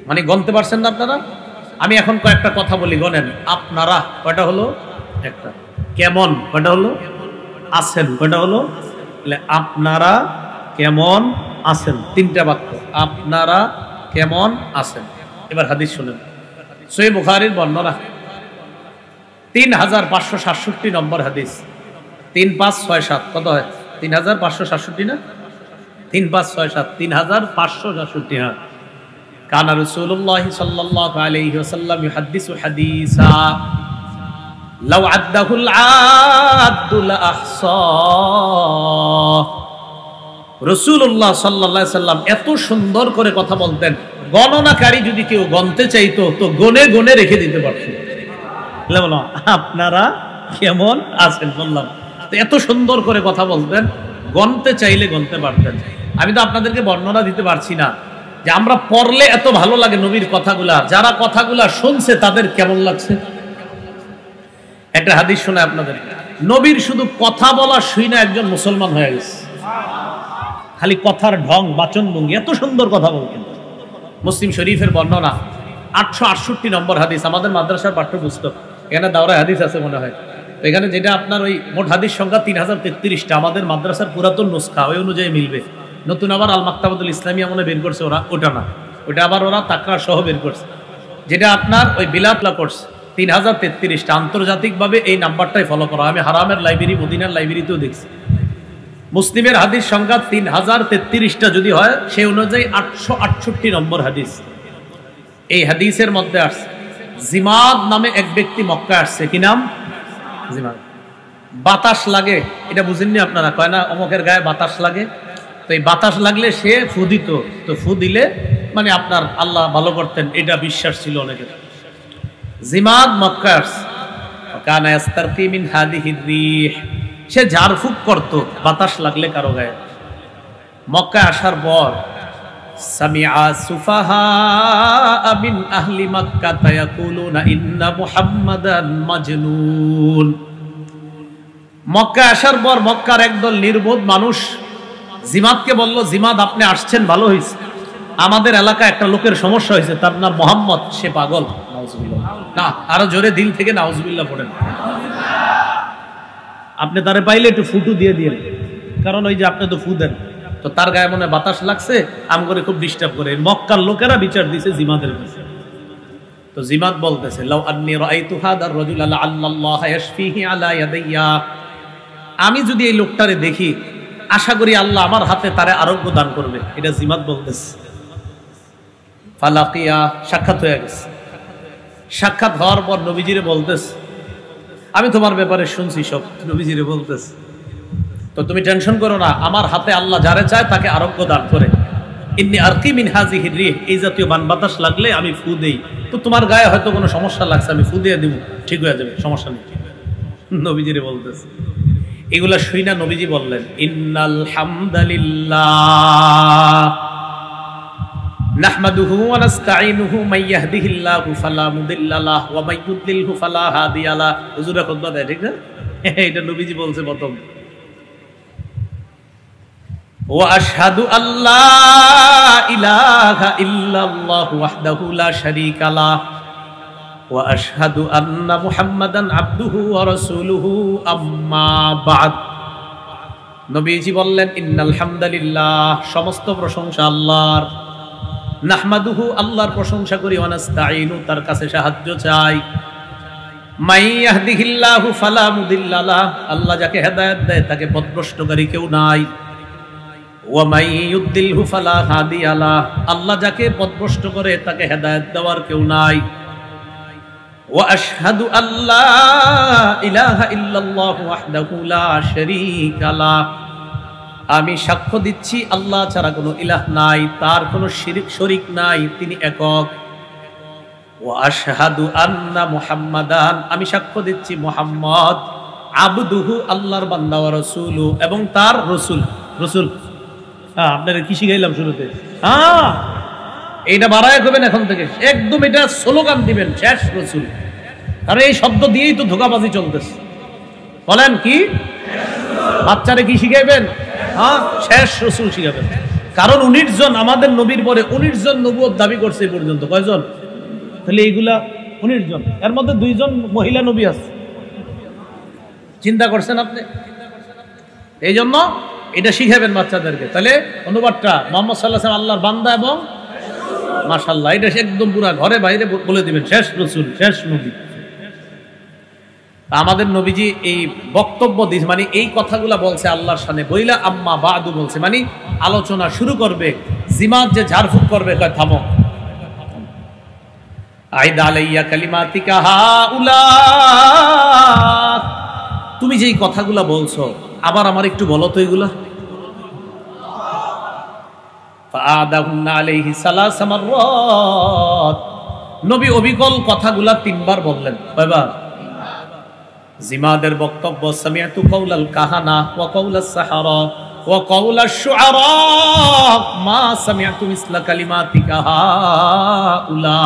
মানে গণতে পারছেন না আপনারা? আমি এখন কয়েকটা কথা বলি, গণেন। আপনারা কয়টা হলো? একটা। কেমন কয়টা হলো? আছেন কয়টা হলো? আপনারা কেমন আছেন, তিনটা বাক্য, আপনারা কেমন আছেন। এবার হাদিস শুনেন, সহিহ বুখারীর বর্ণনা 3567 নম্বর হাদিস, 3567 কত হয়? 3567 না, 3567, 3567। হ্যাঁ, কানা রাসূলুল্লাহ সাল্লাল্লাহু আলাইহি ওয়াসাল্লাম ইউহাদ্দিসু হাদিসা লাউ আদ্দাহুল আদ্দু লা আহসা। রাসূলুল্লাহ সাল্লাল্লাহু আলাইহি ওয়াসাল্লাম এত সুন্দর করে কথা বলতেন, গণনাকারী যদি কেউ গণতে চাইতো তো গনে গনে রেখে দিতে পারত। আপনারা কেমন আছেন বললাম, এত সুন্দর করে কথা বলতেন, গণতে চাইলে গণতে পারতেন। আমি তো আপনাদেরকে বর্ণনা দিতে পারছি না যে আমরা পড়লে এত ভালো লাগে নবীর কথাগুলা, যারা কথাগুলা শুনছে তাদের কেমন লাগছে। একটা হাদিস শোনা আপনাদের, নবীর শুধু কথা বলা শুই না একজন মুসলমান হয়ে গেছে। খালি কথার ঢং, বাচন ভঙ্গি, এত সুন্দর কথা বলতেন। মুসলিম শরীফের বর্ণনা 868 নম্বর হাদিস, আমাদের মাদ্রাসার পাঠ্যপুস্তক, এখানে দাওরায় হাদিস আছে মনে হয়। তো এখানে যেটা আপনার ওই মোট হাদিস সংখ্যা 3033টা, আমাদের মাদ্রাসার পুরাতন নুসখা, ওই অনুযায়ী মিলবে। নতুন আবার আল মাকতাবাতুল ইসলামিয়া মনে বের করছে ওরা, ওটা না, ওটা আবার ওরা তাকরার সহ বের করছে। যেটা আপনার ওই বিলাতলা কোর্স 3033টা, আন্তর্জাতিকভাবে এই নাম্বারটাই ফলো করা। আমি হারামের লাইব্রেরি, মদিনার লাইব্রেরিতেও দেখছি। মুসলিমের হাদিস সংখ্যা 3033টা যদি হয়, সেই অনুযায়ী 868 নম্বর হাদিস। এই হাদিসের মধ্যে আসছে জিমাদ নামে এক ব্যক্তি মক্কায় আসছে। কি নাম? জিমাদ। বাতাস লাগে, এটা বুঝেননি আপনারা? কয় না অমকের গায়ে বাতাস লাগে, তো এই বাতাস লাগলে সে ফু দিত, তো ফু দিলে মানে আপনার আল্লাহ ভালো করতেন, এটা বিশ্বাস ছিল অনেকের। জিমাদ মক্কায় আসছে, কানা ইস্তারকি মিন হাদিহির রিহ, সে ঝাড়ফুঁক করত বাতাস লাগলে কারো গায়ে। মক্কায় আসার পর সামিআ সুফাহা মিন আহলি মক্কা ইয়াকুলুনা ইন্না মুহাম্মাদান মাজনুন। মক্কায় আসার পর মক্কার একদল নির্বোধ মানুষ জিমাদকে বলল, জিমাদ আপনি আসছেন ভালো হয়েছে, আমাদের এলাকায় একটা লোকের সমস্যা হয়েছে, তার নাম মোহাম্মদ, সে পাগল। নাউজুবিল্লাহ। না, আরো জোরে দিল থেকে নাউজুবিল্লাহ পড়েন। আপনি তারে পাইলে একটু ফুটু দিয়ে দিয়েন, কারণ ওই যে আপনি তো ফু দেন, তো তার গায়ে মনে বাতাস লাগছে, আম করে খুব ডিস্টার্ব করে। মক্কার লোকেরা বিচার দিছে জিমাদের কাছে। তো জিমাদ বলতেছে, লাউ আন্নী রাআইতু হাদার রাজুল আল্লাহ ইয়াশফিহি আলা ইয়াদাইয়া, আমি যদি এই লোকটারে দেখি আশা করি আল্লাহ আমার হাতে তারে আরোগ্য দান করবে, এটা জিমাদ বলতেছে। ফালাকিয়া, সাক্ষাৎ হয়ে গেছে। সাক্ষাৎ হওয়ার পর নবীজিরে বলতেছে, আমি তোমার ব্যাপারে শুনছি সব। নবীজিরে বলতেছে, তো তুমি টেনশন করো না, আমার হাতে আল্লাহ যারে চায় তাকে আরোগ্য দান করে। ইন্নী আরকি মিন হাযিহির রিহ, এই জাতীয় বান বাতাস লাগলে আমি ফু দেই, তো তোমার গায়ে হয়তো কোনো সমস্যা লাগছে, আমি ফু দিয়ে দিব, ঠিক হয়ে যাবে, সমস্যা নেই। নবীজিরে বলতেছে। এগুলা শুই না নবীজি বললেন, ইন্নাল হামদালিল্লাহ নাহমাদুহু ওয়া নাস্তাঈনুহু মান ইয়াহদিহিল্লাহু ফালা মুদিল্লা লাহু ওয়া মান ইউদ্লিলহু ফালা হাদিয়া লাহু। হুজুর খুতবা দেয়, ঠিক না? এটা নবীজি বলছে প্রথম। ওয়া আশহাদু আল্লা ইলাহা ইল্লাল্লাহু ওয়াহদাহু লা শারীকা লাহু ওয়া আশহাদু আন্না মুহাম্মাদান আবদুহু ওয়া রাসূলুহু, আম্মা বা'দ। নবীজি বললেন, ইন্নাল হামদালিল্লাহ, সমস্ত প্রশংসা আল্লাহর। নাহমাদুহু, আল্লাহর প্রশংসা করি। ওয়া নাস্তাঈনু, তার কাছে সাহায্য চাই। মান ইয়াহদিহিল্লাহু ফালা মুদিল্লা লাহু, আল্লাহ যাকে হেদায়েত দেয় তাকে পথভ্রষ্টকারী কেউ নাই। ওয়া মান ইউদ্দিলহু ফালা হাদিয়া লাহু, আল্লাহ যাকে পথভ্রষ্ট করে তাকে হেদায়েত দেওয়ার কেউ নাই। ওয়া আশহাদু আল্লা ইলাহা ইল্লাল্লাহু ওয়াহদাহু লা শারীকা লাহু, আমি সাক্ষ্য দিচ্ছি আল্লাহ ছাড়া কোনো ইলাহ নাই, তার কোনো শরীক নাই, তিনি একক। ওয়া আশহাদু আন্না মুহাম্মাদান, আমি সাক্ষ্য দিচ্ছি মুহাম্মদ আবদুহু, আল্লাহর বান্দা, ওয়া রাসূলুহু, এবং তার রাসূল। রাসূল, হ্যাঁ, আপনারা কি শিখাইলাম শুরুতে? হ্যাঁ, এইটা বাড়ায় করবেন এখন থেকে, একদম এটা স্লোগান দিবেন, শেষ রাসূল। কারণ এই শব্দ দিয়েই তো ধোঁকাবাজি চলতেছে। বলেন কি? বাচ্চারে কি শিখাইবেন? হ্যাঁ, শেষ রাসূল শিখাবেন। কারণ 19 জন আমাদের নবীর পরে 19 জন নবুয়ত দাবি করছে এই পর্যন্ত। কয়জন? তাহলে এইগুলা 19 জন, এর মধ্যে 2 জন মহিলা নবী আছে। চিন্তা করছেন আপনি? এই জন্য এটা শিখাবেন বাচ্চাদেরকে। তাহলে অনুবাদটা মুহাম্মদ সাল্লাল্লাহু আলাইহি ওয়াসাল্লাম আল্লাহর বান্দা এবং মাশাআল্লাহ, এটা একদম পুরা ঘরে বাইরে বলে দিবেন শেষ রাসূল, শেষ নবী। আমাদের নবীজি এই বক্তব্য দিয়েছে, মানে এই কথাগুলা বলছে আল্লাহর শানে, বইলা আম্মা বাদু বলছে, মানে আলোচনা শুরু করবে, জিমাত যে ঝাড়ফুঁক করবে কয় থামো। আইদ আলাইয়া কালিমাতিকা হাউলা, তুমি যেই কথাগুলা বলছো আবার আমার একটু বলো তো এগুলা। ফাআদাহুন্না আলাইহি সালাসা মাররাত, নবী অবিকল কথাগুলা 3 বার বললেন। কয়বার? জিমাদের বক্তব্য, সামিআতু কাউলাল কাহানা ওয়া কাউলাস সাহারা ওয়া কাউলাশ শুআরা মা সামিআতু মিসলা কালিমাতিকা হাউলা।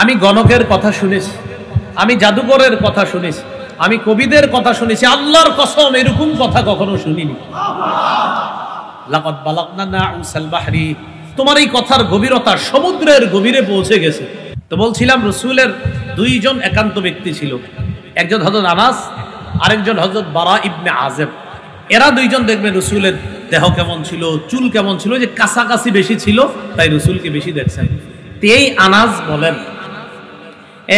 আমি গণকের কথা শুনেছি, আমি জাদুকরের কথা শুনেছি, আমি কবিদের কথা শুনেছি, আল্লাহর কসম এরকম কথা কখনো শুনিনি। লাকাদ বালাগনা নাউসাল বাহরি, তোমার এই কথার গভীরতা সমুদ্রের গভীরে পৌঁছে গেছে। তো বলছিলাম রাসূলের 2 জন একান্ত ব্যক্তি ছিল, একজন হযরত আনাস, আরেকজন হযরত বারা ইবনে আযিব। এরা 2 জন দেখবেন রাসূলের দেহ কেমন ছিল, চুল কেমন ছিল, যে কাছাকাছি বেশি ছিল তাই রাসূলকে বেশি দেখছেন। এই আনাস বলেন,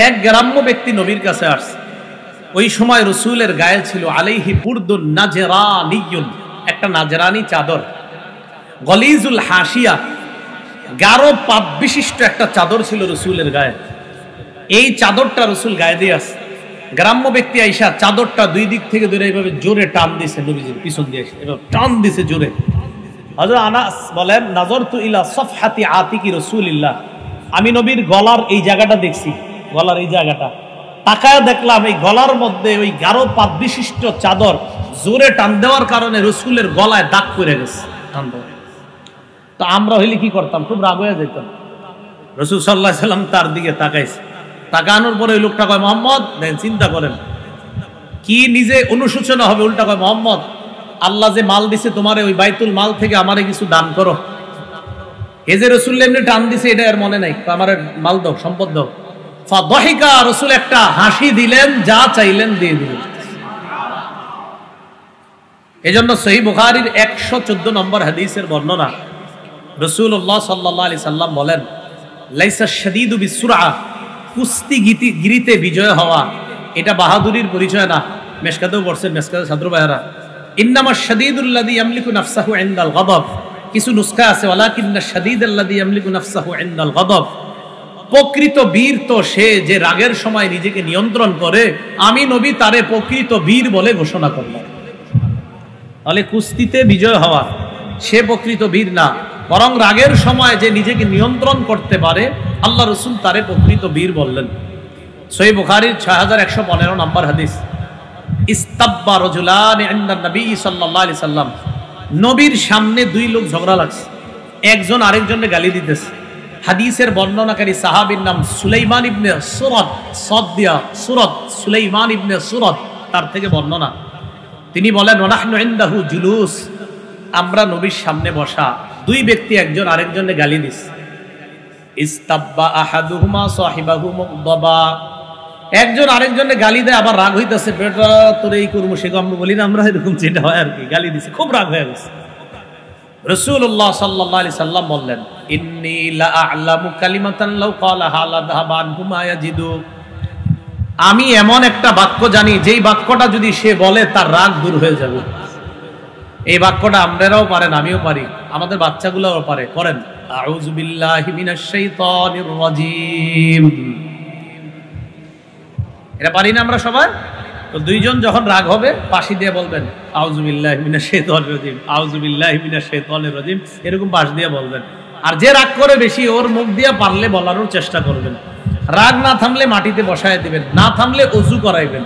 এক গ্রাম্য ব্যক্তি নবীর কাছে আসছে। ওই সময় রাসূলের গায়ে ছিল আলাইহি বুরদুন নাজরানিয়ুন, একটা নাজরানি চাদর, গলিজুল হাসিয়া, গাঢ় পাত বিশিষ্ট একটা চাদর ছিল রাসূলের গায়ে। এই চাদরটা রাসূল গায়ে দিয়ে আসছে। গ্রাম্য ব্যক্তি আইসা চাদরটা 2 দিক থেকে ধরে এইভাবে জোরে টান দিছে, নবীজির পিছন দিয়ে এভাবে টান দিছে জোরে। হযরত আনাস বলেন, নাজরতু ইলা সফহাতি আতিকি রাসূলিল্লাহ, আমি নবীর গলার এই জায়গাটা দেখছি, গলার এই জায়গাটা তাকায় দেখলাম এই গলার মধ্যে ওই গাঢ় পাত বিশিষ্ট চাদর জোরে টান দেওয়ার কারণে রাসূলের গলায় দাগ পড়ে গেছে টান দেওয়া। তো আমরা হইলে কি করতাম? খুব রাগ হয়ে যেতাম। রাসূল সাল্লাল্লাহু আলাইহি সাল্লাম তার দিকে তাকাইছে, তাকানোর পরে ওই লোকটা কয়, মুহাম্মদ, দেখেন চিন্তা করেন কি নিজে অনুশোচনা হবে, উল্টা কয়, মুহাম্মদ, আল্লাহ যে মাল দিছে তোমারে, ওই বাইতুল মাল থেকে আমারে কিছু দান করো। এই যে রাসূল এমনি টান দিছে এটা আর মনে নাই, আমারে মাল দাও, সম্পদ দাও। ফাদহিকা, রাসূল একটা হাসি দিলেন, যা চাইলেন দিয়ে দিলেন। এজন্য সহিহ বুখারীর 114 নম্বর হাদিসের বর্ণনা, রাসূলুল্লাহ সাল্লাল্লাহু আলাইহি সাল্লাম বলেন, লাইসা শাদীদু বিসুরআ, কুস্তি গিরিতে বিজয় হওয়া এটা বাহাদুরির পরিচয় না। মেশকাতেও পড়ছেন, মেশকাতে ছাত্র ভাইরা, ইন্নামাশ শাদীদুল্লাযী ইয়ামলিকু নাফসাহু ইনদাল গাদাব, কিছু নুসখা আছে ওয়ালাকিন্নাশ শাদীদাল্লাযী ইয়ামলিকু নাফসাহু ইনদাল গাদাব, প্রকৃত বীর তো সে যে রাগের সময় নিজেকে নিয়ন্ত্রণ করে, আমি নবী তারে প্রকৃত বীর বলে ঘোষণা করলাম। তাহলে কুস্তিতে বিজয় হওয়া সে প্রকৃত বীর না, বরং রাগের সময় যে নিজেকে নিয়ন্ত্রণ করতে পারে আল্লাহ রাসূল তারে প্রকৃত বীর বললেন। সহিহ বুখারীর 6115 নম্বর হাদিস, ইস্তাব্বা রাজুলান ইনদা নবী সাল্লাল্লাহু আলাইহি সাল্লাম, নবীর সামনে 2 লোক ঝগড়া লাগছে, একজন আরেকজনকে গালি দিতেছে। হাদিসের বর্ণনাকারী সাহাবীর নাম সুলাইমান ইবনে সুরাদ, সাদিয়া সুরাদ, সুলাইমান ইবনে সুরাদ, তার থেকে বর্ণনা। তিনি বলেন, ওয়ানাহনু ইনদাহু জুলুস, আমরা নবীর সামনে বসা, 2 ব্যক্তি একজন আরেকজনকে গালি দিছে। ইস্তাব্বা আহাদুহুমা সাহিবাহু মুগদাবা, একজন আরেকজনকে গালি দেয়, আবার রাগ হইতাছে, বেটা তোর এই করবো সে আমরা বলি না, আমরা এরকম যেটা হয় আর কি, গালি দিছে, খুব রাগ হয়ে গেছে। রাসূলুল্লাহ সাল্লাল্লাহু আলাইহি সাল্লাম বললেন, ইন্নী লা আ'লামু কালিমাতান লাউ ক্বালাহা লা যাহাবা আনহু মা ইয়াজিদু, আমি এমন একটা বাক্য জানি যেই বাক্যটা যদি সে বলে তার রাগ দূর হয়ে যাবে। এই বাক্যটা আমরাও পারেন, আমিও পারি, আমাদের বাচ্চাগুলোও পারে। করেন, আউযু বিল্লাহি মিনাশ শাইতানির রাজীম, এটা পারি না আমরা সবাই? তো 2 জন যখন রাগ হবে পাশি দিয়ে বলবেন, আউযু বিল্লাহি মিনাশ শাইতানির রাজীম, আউযু বিল্লাহি মিনাশ শাইতানির রাজীম, এরকম পাশ দিয়ে বলবেন। আর যে রাগ করে বেশি, ওর মুখ দিয়ে পারলে বলানোর চেষ্টা করবেন। রাগ না থামলে মাটিতে বসায় দিবেন, না থামলে ওযু করাইবেন।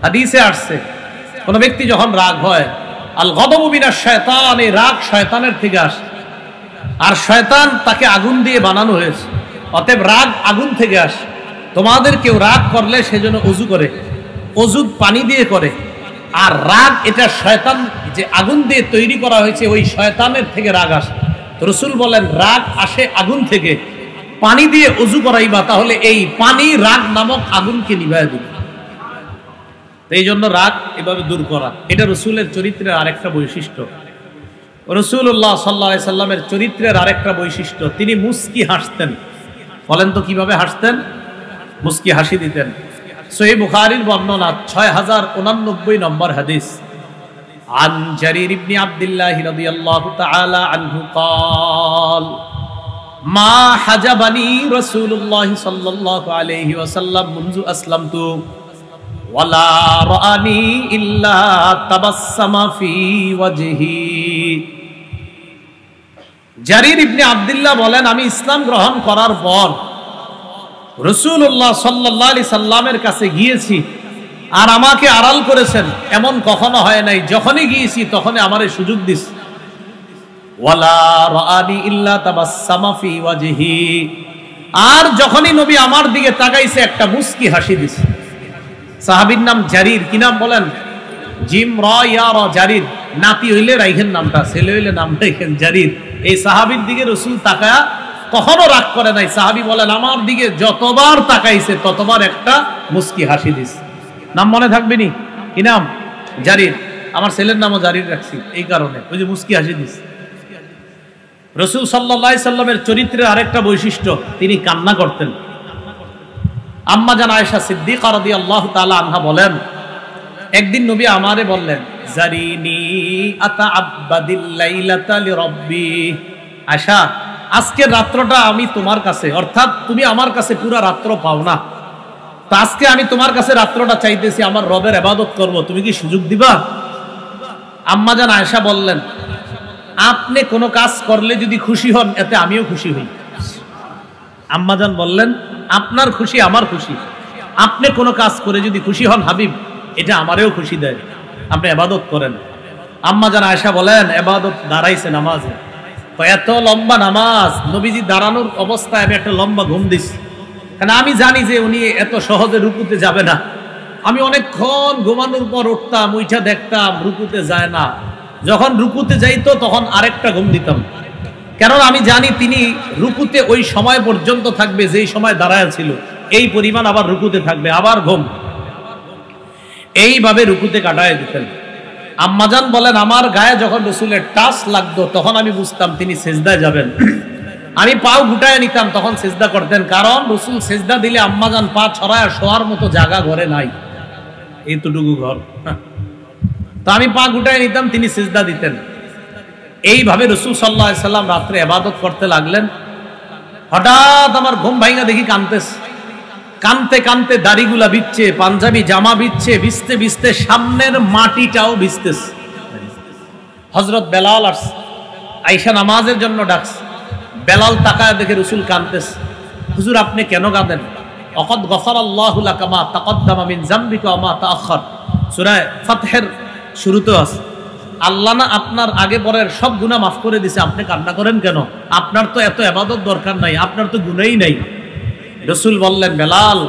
হাদিসে আসছে, কোন ব্যক্তি যখন রাগ হয়, আল গদবু মিনাশ শায়তান, এই রাগ শয়তানের থেকে আসে, আর শয়তান তাকে আগুন দিয়ে বানানো হয়েছে, অতএব রাগ আগুন থেকে আসে। তোমাদের কেউ রাগ করলে সেজন্য ওযু করে, ওযু পানি দিয়ে করে। আর রাগ এটা শয়তান যে আগুন দিয়ে তৈরি করা হয়েছে, ওই শয়তানের থেকে রাগ আসে। তো রাসূল বলেন, রাগ আসে আগুন থেকে, পানি দিয়ে ওযু করাইবা, তাহলে এই পানি রাগ নামক আগুনকে নিভাইয়া দিবে। এই জন্য রাগ এভাবে দূর করা, এটা রসুলের চরিত্রের আরেকটা বৈশিষ্ট্য। রসুল্লাহ সাল্লাল্লাহু আলাইহি সাল্লামের চরিত্রের আরেকটা বৈশিষ্ট্য, তিনি মুস্কি হাসতেন। বলেন তো কিভাবে হাসতেন? মুস্কি হাসি দিতেন। সহিহ বুখারীর বর্ণনা 6089 নম্বর হাদিস, আন জারির ইবনে আব্দুল্লাহ রাদিয়াল্লাহু তাআলা আনহু قال মা হাজাবানি রাসূলুল্লাহ সাল্লাল্লাহু আলাইহি ওয়াসাল্লাম মুনযু আসলামতু ওয়ালা রাআনি ইল্লা তাবাসসামা ফি ওয়াজহি। জারির ইবনে আব্দুল্লাহ বলেন, আমি ইসলাম গ্রহণ করার পর রাসূলুল্লাহ সাল্লাল্লাহু আলাইহি সাল্লামের কাছে গিয়েছি আর আমাকে আড়াল করেছেন, এমন কখনো হয় নাই। যখনই গিয়েছি তখনই আমারে সুযোগ দিস। ওয়ালা রাআনি ইল্লা তাবাসসামা ফি ওয়াজহি, আর যখনই নবী আমার দিকে তাকাইছে একটা মুস্কি হাসি দিছে। সাহাবীর নাম জারির, কি নাম বলেন? জিম র ইয়া র, জারির। নাতি হইলে রাইখেন নামটা, ছেলে হইলে নাম রাইখেন জারির। এই সাহাবীর দিকে রাসূল তাকায়া কখনো রাগ করে নাই। সাহাবী বলেন, আমার দিকে যতবার তাকাইছে ততবার একটা মুস্কি হাসি দিছে। নাম মনে থাকবে নি? কি নাম? জারির। আমার ছেলের নামও জারির রাখছি এই কারণে, ওই যে মুস্কি হাসি দিছে। রাসূল সাল্লাল্লাহু আলাইহি সাল্লামের চরিত্রের আরেকটা বৈশিষ্ট্য, তিনি কান্না করতেন। আম্মা জান আয়েশা সিদ্দিকা রাদিয়াল্লাহু তাআলা আনহা বলেন, একদিন নবী আমারে বললেন, জারিনি আতাআব্বাদিল লাইলাতা লিরাব্বি। আয়েশা, আজকের রাত্রটা আমি তোমার কাছে, অর্থাৎ তুমি আমার কাছে পুরো রাত্র পাও না, তো আজকে আমি তোমার কাছে রাত্রটা চাইতেছি, আমার রবের ইবাদত করব, তুমি কি সুযোগ দিবা? আম্মা জান আয়েশা বললেন, আপনি কোনো কাজ করলে যদি খুশি হন এতে আমিও খুশি হই। আম্মাজান বললেন, আপনার খুশি আমার খুশি, আপনি কোনো কাজ করে যদি খুশি হন হাবিব, এটা আমারেও খুশি দেয়, আপনি ইবাদত করেন। আম্মাজান আয়েশা বলেন, ইবাদত দাঁড়াইছে নামাজে। এত লম্বা নামাজ, নবীজি দাঁড়ানোর অবস্থায় আমি একটা লম্বা ঘুম দিছি, কারণ আমি জানি যে উনি এত সহজে রুকুতে যাবে না। আমি অনেকক্ষণ ঘুমানোর পর উঠতাম, উইঠা দেখতাম রুকুতে যায় না। যখন রুকুতে যাইতো তখন আরেকটা ঘুম দিতাম, কারণ আমি জানি তিনি রুকুতে ওই সময় পর্যন্ত থাকবে যেই সময় দাঁড়ায় ছিল, এই পরিমাণ আবার রুকুতে থাকবে, আবার ঘুম। এইভাবে রুকুতে কাটায় দিতেন। আম্মাজান বলেন, আমার গায়ে যখন রাসূলের টাচ লাগতো তখন আমি বুঝতাম তিনি সিজদায় যাবেন। আমি পাও গুটায় নিতাম, তখন সিজদা করতেন, কারণ রাসূল সিজদা দিলে আম্মাজান পা ছড়ায় শোয়ার মতো জায়গা ঘরে নাই, এইটুকু ঘর। তো আমি পা গুটায় নিতাম, তিনি সিজদা দিতেন। এইভাবে রাসূল সাল্লাল্লাহু আলাইহি সাল্লাম রাত্রে ইবাদত করতে লাগলেন। হঠাৎ আমার ঘুম ভাঙা দেখি কাঁদতেছে, কানতে কানতে দাড়িগুলা ভিজছে, পাঞ্জাবি জামা ভিজছে, ভিজতে ভিজতে সামনের মাটিটাও ভিজতেছে। হযরত বেলাল আসছে, আয়েশা নামাজের জন্য ডাকছে। বেলাল তাকায় দেখে রাসূল কাঁদতেছে। হুজুর, আপনি কেন কাঁদেন? আকাদ গফারাল্লাহু লাকা মা তাকদ্দামা মিন যামবিকা ওয়া মা তাআখার, সূরা ফাতহের শুরুতে আছে। আল্লাহ না আপনার আগে পরের সব গুনাহ মাফ করে দিয়েছে, আপনি কান্না করেন কেন? আপনার তো এত ইবাদত দরকার নাই, আপনার তো গুনাহই নাই। রাসূল বললেন, বেলাল,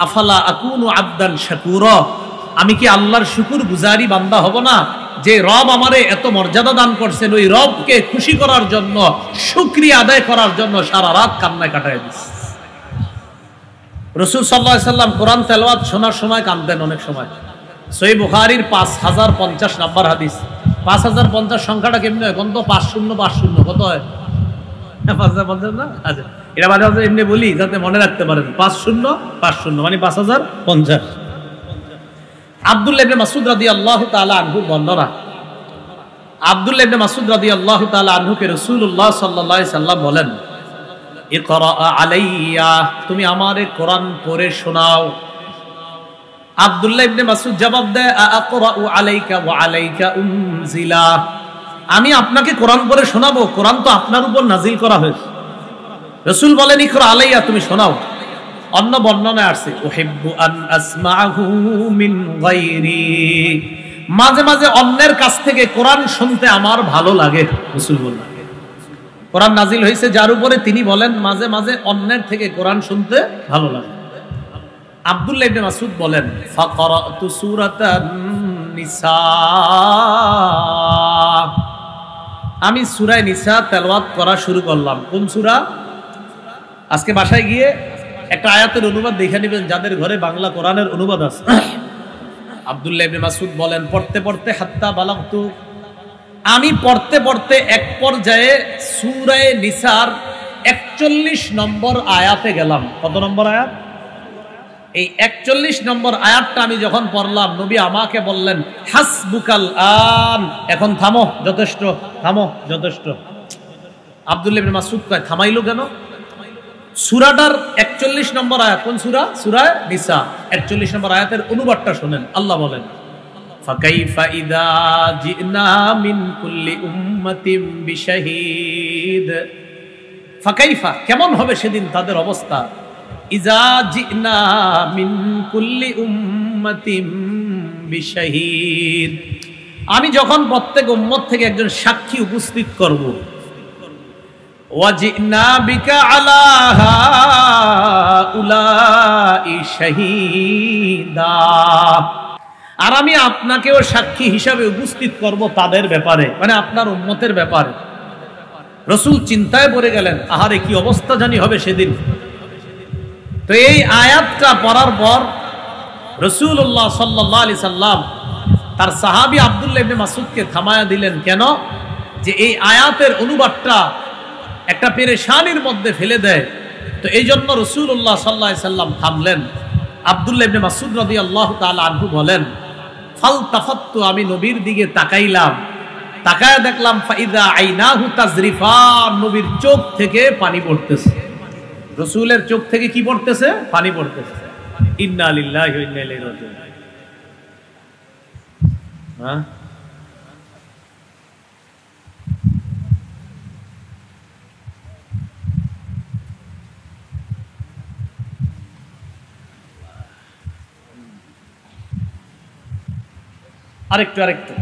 আফালা আকুনু আবদান শাকুরা, আমি কি আল্লাহর শুকর গুজারি বান্দা হব না? যে রব আমারে এত মর্যাদা দান করছেন, ওই রবকে খুশি করার জন্য, শুকরিয়া আদায় করার জন্য সারা রাত কান্নায় কাটায় দিচ্ছে। রাসূল সাল্লাল্লাহু আলাইহি সাল্লাম কোরআন তেলাওয়াত শোনার সময় কাঁদতেন অনেক সময়। সহিহ বুখারীর 5050 নম্বর হাদিস। 5050 সংখ্যাটা কেমনে হয়? কোন তো 5050 কত হয়? 5050 না? আচ্ছা, এটা মাঝে মাঝে এমনি বলি যাতে মনে রাখতে পারেন। 5050 মানে 5050। আব্দুল্লাহ ইবনে মাসউদ রাদিয়াল্লাহু তাআলা আনহু বর্ণনা, আব্দুল্লাহ ইবনে মাসউদ রাদিয়াল্লাহু তাআলা আনহুকে রাসূলুল্লাহ সাল্লাল্লাহু আলাইহি সাল্লাম বলেন, ইকরা আলাইয়া, তুমি আমারে কোরআন পড়ে শোনাও। আব্দুল্লাহ ইবনে মাসউদ জবাব দেয়, আকরাউ আলাইকা ওয়া আলাইকা উনজিলা, আমি আপনাকে কোরআন পড়ে শোনাবো, কোরআন তো আপনার উপর নাজিল করা হয়েছে। রাসূল বলেন, ইকরা আলাইয়া, তুমি শোনাও। অন্য বর্ণনায় আছে, উহিব্বু আন আসমাহু মিন গায়রি, মাঝে মাঝে অন্যের কাছ থেকে কোরআন শুনতে আমার ভালো লাগে। রাসূল বলেন, কোরআন নাজিল হয়েছে যার উপরে, তিনি বলেন মাঝে মাঝে অন্যের থেকে কোরআন শুনতে ভালো লাগে। আব্দুল্লাহ ইবনে মাসউদ বলেন, ফাকরাতু সূরাতান নিসা, আমি সূরা নিসা তেলাওয়াত করা শুরু করলাম। কোন সূরা? আজকে বাসায় গিয়ে একটা আয়াতের অনুবাদ দেখে নেবেন, যাদের ঘরে বাংলা কোরআনের অনুবাদ আছে। আব্দুল্লাহ ইবনে মাসউদ বলেন, পড়তে পড়তে হাত্তা বালাগতু, আমি পড়তে পড়তে এক পর্যায়ে সূরা নিসার 41 নম্বর আয়াতে গেলাম। কত নম্বর আয়াত? এই 41 নম্বর আয়াতটা আমি যখন পড়লাম, নবী আমাকে বললেন, হাসবুকাল আন, এখন থামো, যথেষ্ট, থামো, যথেষ্ট। আব্দুল্লাহ ইবনে মাসউদ কয়, থামাইলো কেন? সূরাটার 41 নম্বর আয়াত, কোন সূরা? সূরা নিসা 41 নম্বর আয়াতের অনুবাদটা শুনেন। আল্লাহ বলেন, ফাকাইফা ইযা জিনা মিন কুল্লি উম্মাতিন বিশাহীদ, ফাকাইফা, কেমন হবে সেদিন তাদের অবস্থা, ইযা জিনা মিন কুল্লি উম্মাতিন বিশাহীদ, আমি যখন প্রত্যেক উম্মত থেকে একজন সাক্ষী উপস্থিত করব, ওয়াজিনা বিকা আলা হাউলাই শাহীদা, আর আমি আপনাকেও সাক্ষী হিসাবে উপস্থিত করব তাদের ব্যাপারে, মানে আপনার উম্মতের ব্যাপারে। রাসূল চিন্তায় পড়ে গেলেন, আহারে কি অবস্থা জানি হবে সেদিন। তো এই আয়াতটা পড়ার পর রাসূলুল্লাহ সাল্লাল্লাহু আলাইহি সাল্লাম তার সাহাবী আব্দুল্লাহ ইবনে মাসউদকে থামায়া দিলেন। কেন? যে এই আয়াতের অনুবাদটা একটা পেরেশানির মধ্যে ফেলে দেয়। তো এই জন্য রাসূলুল্লাহ সাল্লাল্লাহু আলাইহি সাল্লাম থামলেন। আব্দুল্লাহ ইবনে মাসউদ রাদিয়াল্লাহু তাআলা আনহু বলেন, ফালতাফাত্তু, আমি নবীর দিকে তাকাইলাম, তাকায় দেখলাম ফাইদা আইনাহু তাজরিফান, নবীর চোখ থেকে পানি পড়তেছে। রাসূলের চোখ থেকে কি পড়তেছে? পানি পড়তেছে। ইন্না লিল্লাহি ওয়া ইন্না ইলাইহি রাজিউন। হ্যাঁ, আরেকটু আরেকটু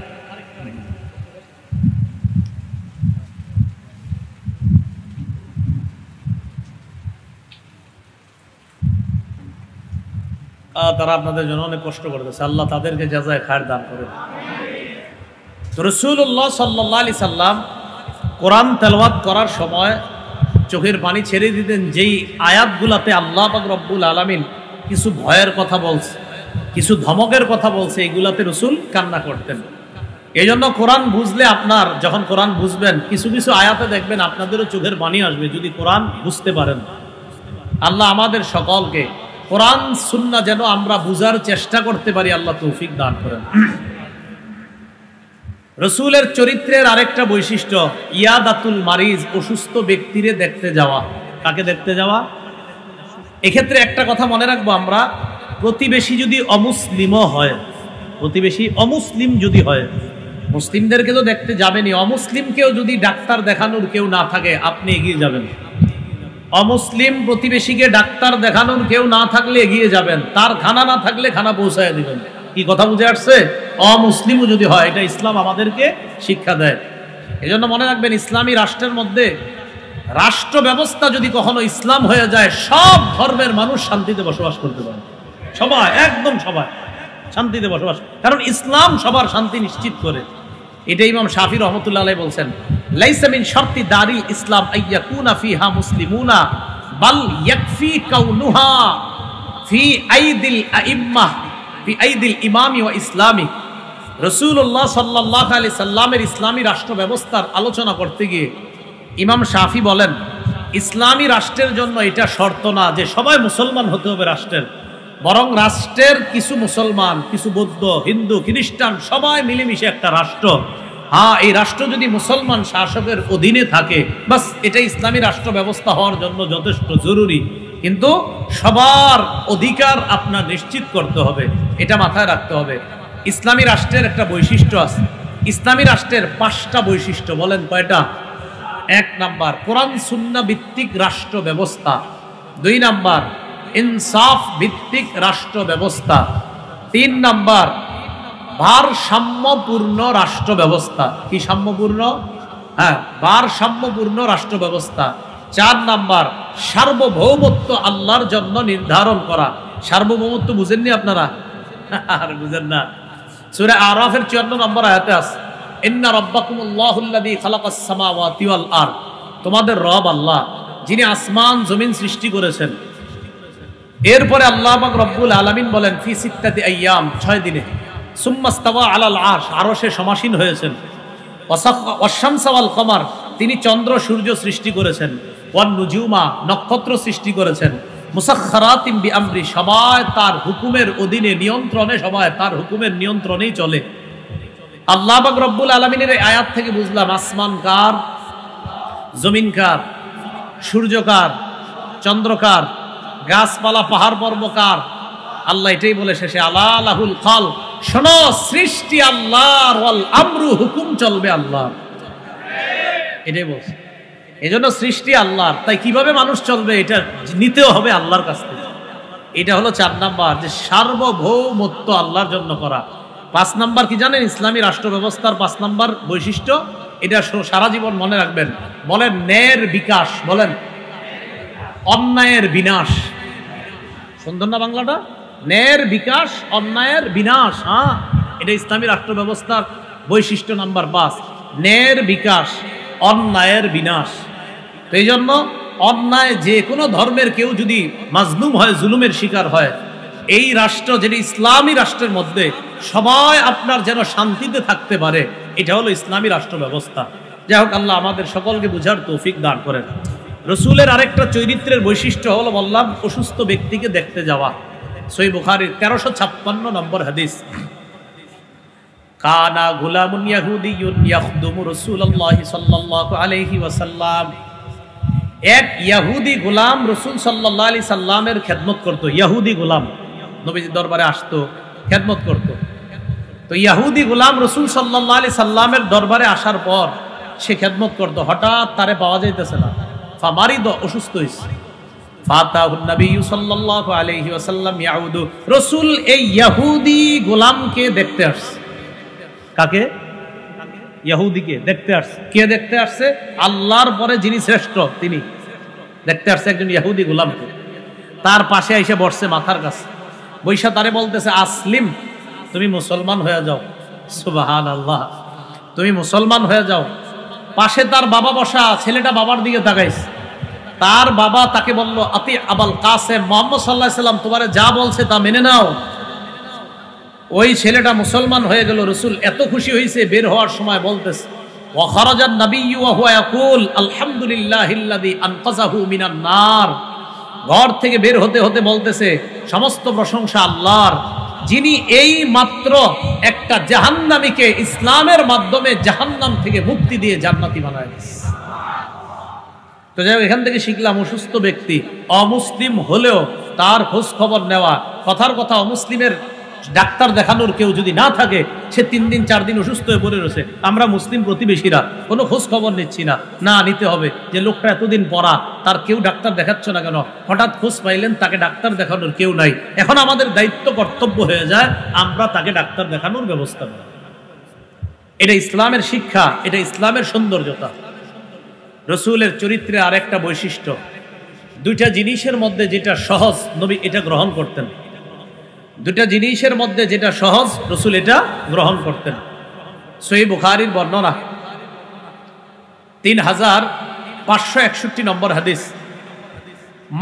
তারা আপনাদের জন্য অনেক কষ্ট করতেছে, আল্লাহ তাদেরকে জাযায়ে খায়র দান করেন। তো রাসূলুল্লাহ সাল্লাল্লাহু আলাইহি সাল্লাম কোরআন তেলাওয়াত করার সময় চোখের পানি ছেড়ে দিতেন। যেই আয়াতগুলাতে আল্লাহ পাক রব্বুল আলামিন কিছু ভয়ের কথা বলছে, কিছু ধমকের কথা বলছে, এগুলাতে রাসূল কান্না করতেন। এই জন্য কোরআন বুঝলে, আপনার যখন কোরআন বুঝবেন, কিছু কিছু আয়াতে দেখবেন আপনাদেরও চোখের পানি আসবে যদি কোরআন বুঝতে পারেন। আল্লাহ আমাদের সকলকে কোরআন সুন্নাহ যেন আমরা বুঝার চেষ্টা করতে পারি, আল্লাহ তৌফিক দান করেন। রাসূলের চরিত্রের আরেকটা বৈশিষ্ট্য, ইয়াদাতুল মারিজ, অসুস্থ ব্যক্তিরে দেখতে যাওয়া। কাকে দেখতে যাওয়া? এক্ষেত্রে একটা কথা মনে রাখবো আমরা, প্রতিবেশী যদি অমুসলিমও হয়, প্রতিবেশী অমুসলিম যদি হয়, মুসলিমদেরকে তো দেখতে যাবেনই, অমুসলিমকেও যদি ডাক্তার দেখানোর কেউ না থাকে, আপনি এগিয়ে যাবেন। অমুসলিম প্রতিবেশীকে ডাক্তার দেখানোর কেউ না থাকলে এগিয়ে যাবেন, তার খানা না থাকলে খানা পৌঁছায় দিবেন। কি কথা বুঝে আসছে? অমুসলিমও যদি হয়, এটা ইসলাম আমাদেরকে শিক্ষা দেয়। এই জন্য মনে রাখবেন, ইসলামী রাষ্ট্রের মধ্যে রাষ্ট্র ব্যবস্থা যদি কখনো ইসলাম হয়ে যায়, সব ধর্মের মানুষ শান্তিতে বসবাস করতে পারে, সবাই, একদম সবাই শান্তিতে বসবাস, কারণ ইসলাম সবার শান্তি নিশ্চিত করে। এটা ইমাম শাফি রহমতুল্লাহ আলাইহি বলছেন, লাইসা মিন শারতি দারিল ইসলাম আইয়াকুনা ফিহা মুসলিমুনা বাল ইয়াকফি কাউনুহা ফি আইদিল আইম্মাহ ফি আইদিল ইমামি ওয়া ইসলামি। রাসূলুল্লাহ সাল্লাল্লাহু আলাইহি সাল্লামের ইসলামী রাষ্ট্র ব্যবস্থার আলোচনা করতে গিয়ে ইমাম শাফি বলেন, ইসলামী রাষ্ট্রের জন্য এটা শর্ত না যে সবাই মুসলমান হতে হবে রাষ্ট্রের, বরং রাষ্ট্রের কিছু মুসলমান, কিছু বৌদ্ধ, হিন্দু, খ্রিস্টান সবাই মিলেমিশে একটা রাষ্ট্র। হ্যাঁ, এই রাষ্ট্র যদি মুসলমান শাসকের অধীনে থাকে, বাস এটা ইসলামী রাষ্ট্র ব্যবস্থা হওয়ার জন্য যথেষ্ট জরুরি। কিন্তু সবার অধিকার আপনার নিশ্চিত করতে হবে, এটা মাথায় রাখতে হবে। ইসলামী রাষ্ট্রের একটা বৈশিষ্ট্য আছে, ইসলামী রাষ্ট্রের 5টা বৈশিষ্ট্য। বলেন কয়টা? 1 নাম্বার, কোরআন সুন্নাহ ভিত্তিক রাষ্ট্র ব্যবস্থা। 2 নাম্বার, ইনসাফ ভিত্তিক রাষ্ট্র ব্যবস্থা। 3 নাম্বার, ভারসাম্যপূর্ণ রাষ্ট্র ব্যবস্থা। কি সাম্যপূর্ণ? হ্যাঁ, ভারসাম্যপূর্ণ রাষ্ট্র ব্যবস্থা। 4 নাম্বার, সার্বভৌমত্ব আল্লাহর জন্য নির্ধারণ করা। সার্বভৌমত্ব বুঝেননি আপনারা? আর বুঝেন না? সূরা আরাফের 54 নম্বর আয়াতে আছে, ইন্না রাব্বাকুমুল্লাহুল্লাযী খালাকাস সামাওয়াতি ওয়াল আরদ, তোমাদের রব আল্লাহ, যিনি আসমান জমিন সৃষ্টি করেছেন। এরপরে আল্লাহ পাক রব্বুল আলামিন বলেন, ফি সিত্তাতি আইয়াম, 6 দিনে। সুম্মাস্তাওয়া আলাল আরশ, আরশে সমাসীন হয়েছেন। ওয়াশ-শামসা ওয়াল কমার, তিনি চন্দ্র সূর্য সৃষ্টি করেছেন। ওয়ান নুজুমা, নক্ষত্র সৃষ্টি করেছেন। মুসাখখারাতিন বিআমরি, সবাই তার হুকুমের অধীনে, নিয়ন্ত্রণে, সবাই তার হুকুমের নিয়ন্ত্রণেই চলে। আল্লাহ পাক রব্বুল আলামিনের এই আয়াত থেকে বুঝলাম আসমান কার, জমিন কার, সূর্য কার, চন্দ্র কার, গাছপালা পাহাড় পর্বত কার। আল্লাহ এটাই বলে শেষে আলা লাহুল খাল, শোনো সৃষ্টি আল্লাহর, ওয়াল আমরু, হুকুম চলবে আল্লাহর। এটাই বলছে, এজন্য সৃষ্টি আল্লাহর, তাই কিভাবে মানুষ চলবে এটা নিতেও হবে আল্লাহর কাছ থেকে। এটা হলো 4 নাম্বার, যে সার্বভৌমত্ব আল্লাহর জন্য করা। 5 নাম্বার কি জানেন? ইসলামী রাষ্ট্র ব্যবস্থার 5 নাম্বার বৈশিষ্ট্য, এটা সারা জীবন মনে রাখবেন। বলেন ন্যায়ের বিকাশ, বলেন অন্যায়ের বিনাশ। সুন্দর না বাংলাটা? ন্যায়ের বিকাশ, অন্যায়ের বিনাশ। হ্যাঁ, এটা ইসলামী রাষ্ট্র ব্যবস্থার বৈশিষ্ট্য নাম্বার 5, ন্যায়ের বিকাশ, অন্যায়ের বিনাশ। তো এই জন্য অন্যায়, যে কোনো ধর্মের কেউ যদি মাজলুম হয়, জুলুমের শিকার হয়, এই রাষ্ট্র, যেটা ইসলামী রাষ্ট্রের মধ্যে সবাই আপনার যেন শান্তিতে থাকতে পারে, এটা হলো ইসলামী রাষ্ট্র ব্যবস্থা। যাই হোক, আল্লাহ আমাদের সকলকে বুঝার তৌফিক দান করেন। রসুলের আরেকটা চরিত্রের বৈশিষ্ট্য হলো, বললাম, অসুস্থ ব্যক্তিকে দেখতে যাওয়া। সহিহ বুখারীর 1356 নম্বর হাদিস, কানা গুলামুন ইয়াহুদিয়ুন ইয়াখদুমু রাসূলুল্লাহি সাল্লাল্লাহু আলাইহি ওয়াসাল্লাম। এক ইহুদি গোলাম রাসূল সাল্লাল্লাহু আলাইহি সাল্লামের খেদমত করত। ইহুদি গোলাম নবীজির দরবারে আসতো, খেদমত করত। তো ইহুদি গোলাম রাসূল সাল্লাল্লাহু আলাইহি সাল্লামের দরবারে আসার পর সে খেদমত করত। হঠাৎ তারে পাওয়া যাইতেছে না, ফামারিদ, অসুস্থ হইছে। ফাতাহুন নবী সাল্লাল্লাহু আলাইহি ওয়াসাল্লাম ইয়াউদু, রাসূল এই ইহুদি গোলামকে দেখতে আসছে। কাকে? ইহুদিকে দেখতে আসছে। কে দেখতে আসছে? আল্লাহর পরে যিনি শ্রেষ্ঠ, তিনি দেখতে আসছে একজন ইহুদি গোলামকে। তার পাশে এসে বসছে, মাথার কাছে বৈশা তারে বলতেছে, আসলিম, তুমি মুসলমান হয়ে যাও। সুবহানাল্লাহ, তুমি মুসলমান হয়ে যাও। পাশে তার বাবা বসা, ছেলেটা বাবার দিকে তাকাইছে। তার বাবা তাকে বলল, আতি আবুল কাসেম, মুহাম্মদ সাল্লাল্লাহু আলাইহি সাল্লাম তোমারে যা বলছে তা মেনে নাও। ওই ছেলেটা মুসলমান হয়ে গেল। রাসূল এত খুশি হয়েছে, বের হওয়ার সময় বলতেছে, ওয়া খারাজান নাবিয়্যু ওয়া হুয়া ইয়াকুল আলহামদুলিল্লাহিল্লাযী আনকাযাহু মিনান নার। ঘর থেকে বের হতে হতে বলতেছে, সমস্ত প্রশংসা আল্লাহর, যিনি এই মাত্র একটা জাহান্নামীকে ইসলামের মাধ্যমে জাহান্নাম থেকে মুক্তি দিয়ে জান্নাতি বানায় দিয়েছে। তো যাই হোক, এখান থেকে শিখলাম, অসুস্থ ব্যক্তি, অমুসলিম হলেও তার খোঁজ খবর নেওয়া। কথার কথা, অমুসলিমের ডাক্তার দেখানোর কেউ যদি না থাকে, সে 3 দিন 4 দিন অসুস্থ হয়ে পড়ে রয়েছে, আমরা মুসলিম প্রতিবেশীরা কোনো খোঁজ খবর নিচ্ছি না। না, নিতে হবে। যে লোকটা এতদিন পড়া, তার কেউ ডাক্তার দেখাচ্ছ না কেন? হঠাৎ খোঁজ পাইলেন তাকে ডাক্তার দেখানোর কেউ নাই, এখন আমাদের দায়িত্ব, কর্তব্য হয়ে যায় আমরা তাকে ডাক্তার দেখানোর ব্যবস্থা করি। এটা ইসলামের শিক্ষা, এটা ইসলামের সৌন্দর্যতা। রসুলের চরিত্রে আরেকটা বৈশিষ্ট্য, 2টা জিনিসের মধ্যে যেটা সহজ, নবী এটা গ্রহণ করতেন। 2টা জিনিসের মধ্যে যেটা সহজ, রসুল এটা গ্রহণ করতেন। সহিহ বুখারীর বর্ণনা, 3561 নম্বর হাদিস,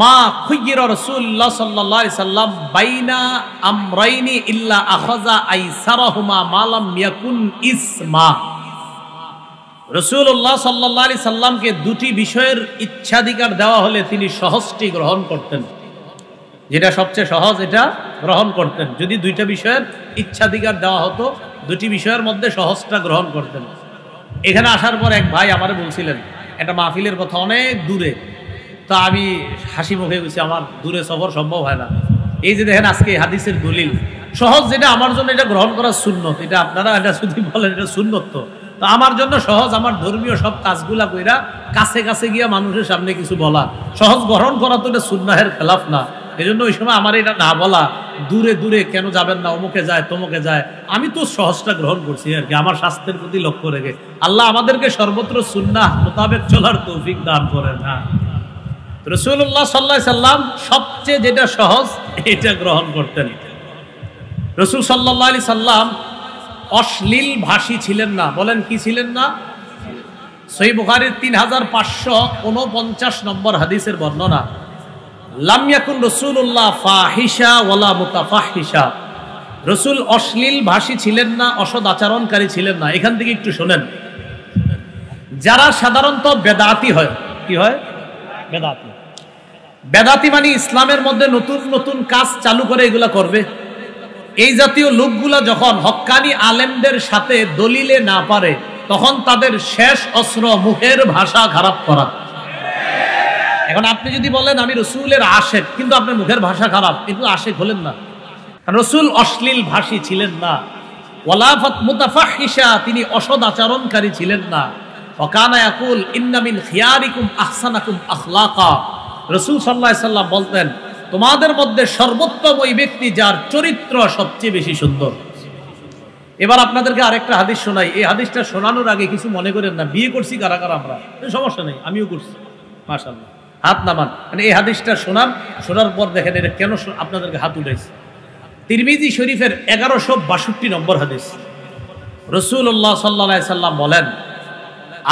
মা খুয়্যিরা রাসূলুল্লাহ সাল্লাল্লাহু আলাইহি সাল্লাম বাইনা আমরাইনি ইল্লা আখাযা আইসারাহুমা মা লাম ইয়াকুন ইসমা। রাসূলুল্লাহ সাল্লাল্লাহু আলাইহি সাল্লামকে 2টি বিষয়ের ইচ্ছাধিকার দেওয়া হলে তিনি সহজটি গ্রহণ করতেন। যেটা সবচেয়ে সহজ, এটা গ্রহণ করতেন। যদি 2টা বিষয়ের ইচ্ছাধিকার দেওয়া হতো, 2টি বিষয়ের মধ্যে সহজটা গ্রহণ করতেন। এখানে আসার পর এক ভাই আমারে বলছিলেন, একটা মাহফিলের কথা, অনেক দূরে। তা আমি হাসি মুখে গেছি, আমার দূরে সফর সম্ভব হয় না। এই যে দেখেন আজকে হাদিসের দলিল সহজ, যেটা আমার জন্য এটা গ্রহণ করা সুন্নত। এটা আপনারা এটা যদি বলেন এটা সুন্নত, তো আমার জন্য সহজ, আমার ধর্মীয় সব কাজগুলা কইরা কাছে কাছে গিয়া মানুষের সামনে কিছু বলা, সহজ গ্রহণ করা তো এটা সুন্নাহের খেলাফ না। এই জন্য ওই সময় আমার এটা না বলা, দূরে দূরে কেন যাবেন না, অমুকে যায় তমুকে যায়, আমি তো সহজটা গ্রহণ করছি আর কি, আমার স্বাস্থ্যের প্রতি লক্ষ্য রেখে। আল্লাহ আমাদেরকে সর্বত্র সুন্নাহ মোতাবেক চলার তৌফিক দান করেন। হ্যাঁ, রাসূলুল্লাহ সাল্লাল্লাহু আলাইহি সাল্লাম সবচেয়ে যেটা সহজ এটা গ্রহণ করতেন। রাসূল সাল্লাল্লাহু আলাইহি সাল্লাম অশ্লীল ভাষী ছিলেন না। বলেন কি ছিলেন না? সহিহ বুখারীর 3549 নম্বর হাদিসের বর্ণনা, লাম ইয়াকুন রাসূলুল্লাহ ফাহিশা ওয়ালা মুতাফাহিশা। রসুল অশ্লীল ভাষী ছিলেন না, অসৎ আচরণকারী ছিলেন না। এখান থেকে একটু শোনেন। যারা সাধারণত বেদাতি হয়, কি হয়? বেদাতি। বেদাতি মানে ইসলামের মধ্যে নতুন নতুন কাজ চালু করে এগুলা করবে। এই জাতীয় লোকগুলা যখন হক্কানি আলেমদের সাথে দলিলে না পারে, তখন তাদের শেষ অস্ত্র মুখের ভাষা খারাপ করা। এখন আপনি যদি বলেন আমি রসুলের আশেক, কিন্তু আপনার মুখের ভাষা খারাপ, কিন্তু আশেক হলেন না। রসুল অশ্লীল ভাষী ছিলেন না, ওয়ালাফাত মুতাফাহিশা, তিনি অসৎ আচরণকারী ছিলেন না। ওয়াকানা ইয়াকুল ইন্না মিন খিয়ারিকুম আহসানাকুম আখলাকা। রাসূল সাল্লাল্লাহু আলাইহি সাল্লাম বলতেন, তোমাদের মধ্যে সর্বোত্তম ওই ব্যক্তি যার চরিত্র সবচেয়ে বেশি সুন্দর। এবার আপনাদেরকে আরেকটা হাদিস শোনাই। এই হাদিসটা শোনানোর আগে কিছু মনে করেন না, বিয়ে করছি কারা কারা আমরা, সমস্যা নেই, আমিও করছি, মাশাআল্লাহ, হাত নামান। মানে এই হাদিসটা শোনান, শোনার পর দেখেন এটা কেন আপনাদেরকে হাত উঠাইছে। তিরমিজি শরীফের 1162 নম্বর হাদিস। রাসূলুল্লাহ সাল্লাল্লাহু আলাইহি সাল্লাম বলেন,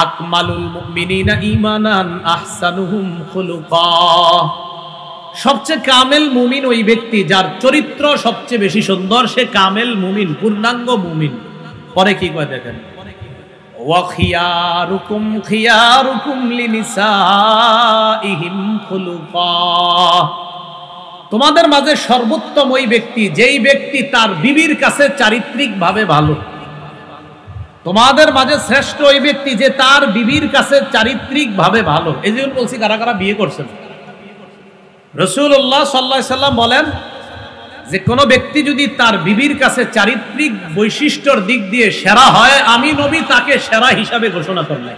আকমালুল মুমিনিনা ঈমানান আহসানুহুম খুলুকা। সবচেয়ে কামেল মুমিন ওই ব্যক্তি যার চরিত্র সবচেয়ে বেশি সুন্দর, সে কামেল মুমিন, পূর্ণাঙ্গ মুমিন। পরে কি কয় দেখেন, ওয়া খিয়ারুকুম খিয়ারুকুম লিনিসাইহিম খুলুকা। তোমাদের মাঝে সর্বোত্তম ওই ব্যক্তি যেই ব্যক্তি তার বিবির কাছে চারিত্রিক ভাবে ভালো। তোমাদের মাঝে শ্রেষ্ঠ ওই ব্যক্তি যে তার বিবির কাছে চারিত্রিক ভাবে ভালো। এই জন্য বলছি কারা কারা বিয়ে করছেন। রাসূলুল্লাহ সাল্লাল্লাহু আলাইহি সাল্লাম বলেন যে কোনো ব্যক্তি যদি তার বিবির কাছে চারিত্রিক বৈশিষ্ট্যর দিক দিয়ে সেরা হয়, আমি নবী তাকে সেরা হিসাবে ঘোষণা করলাম।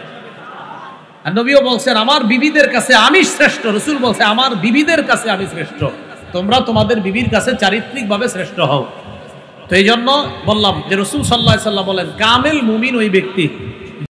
আর নবীও বলছেন আমার বিবিদের কাছে আমি শ্রেষ্ঠ। রাসূল বলছে আমার বিবিদের কাছে আমি শ্রেষ্ঠ, তোমরা তোমাদের বিবির কাছে চারিত্রিক ভাবে শ্রেষ্ঠ হও। তো এই জন্য বললাম যে রাসূল সাল্লাল্লাহু আলাইহি সাল্লাম বলেন কামেল মুমিন ওই ব্যক্তি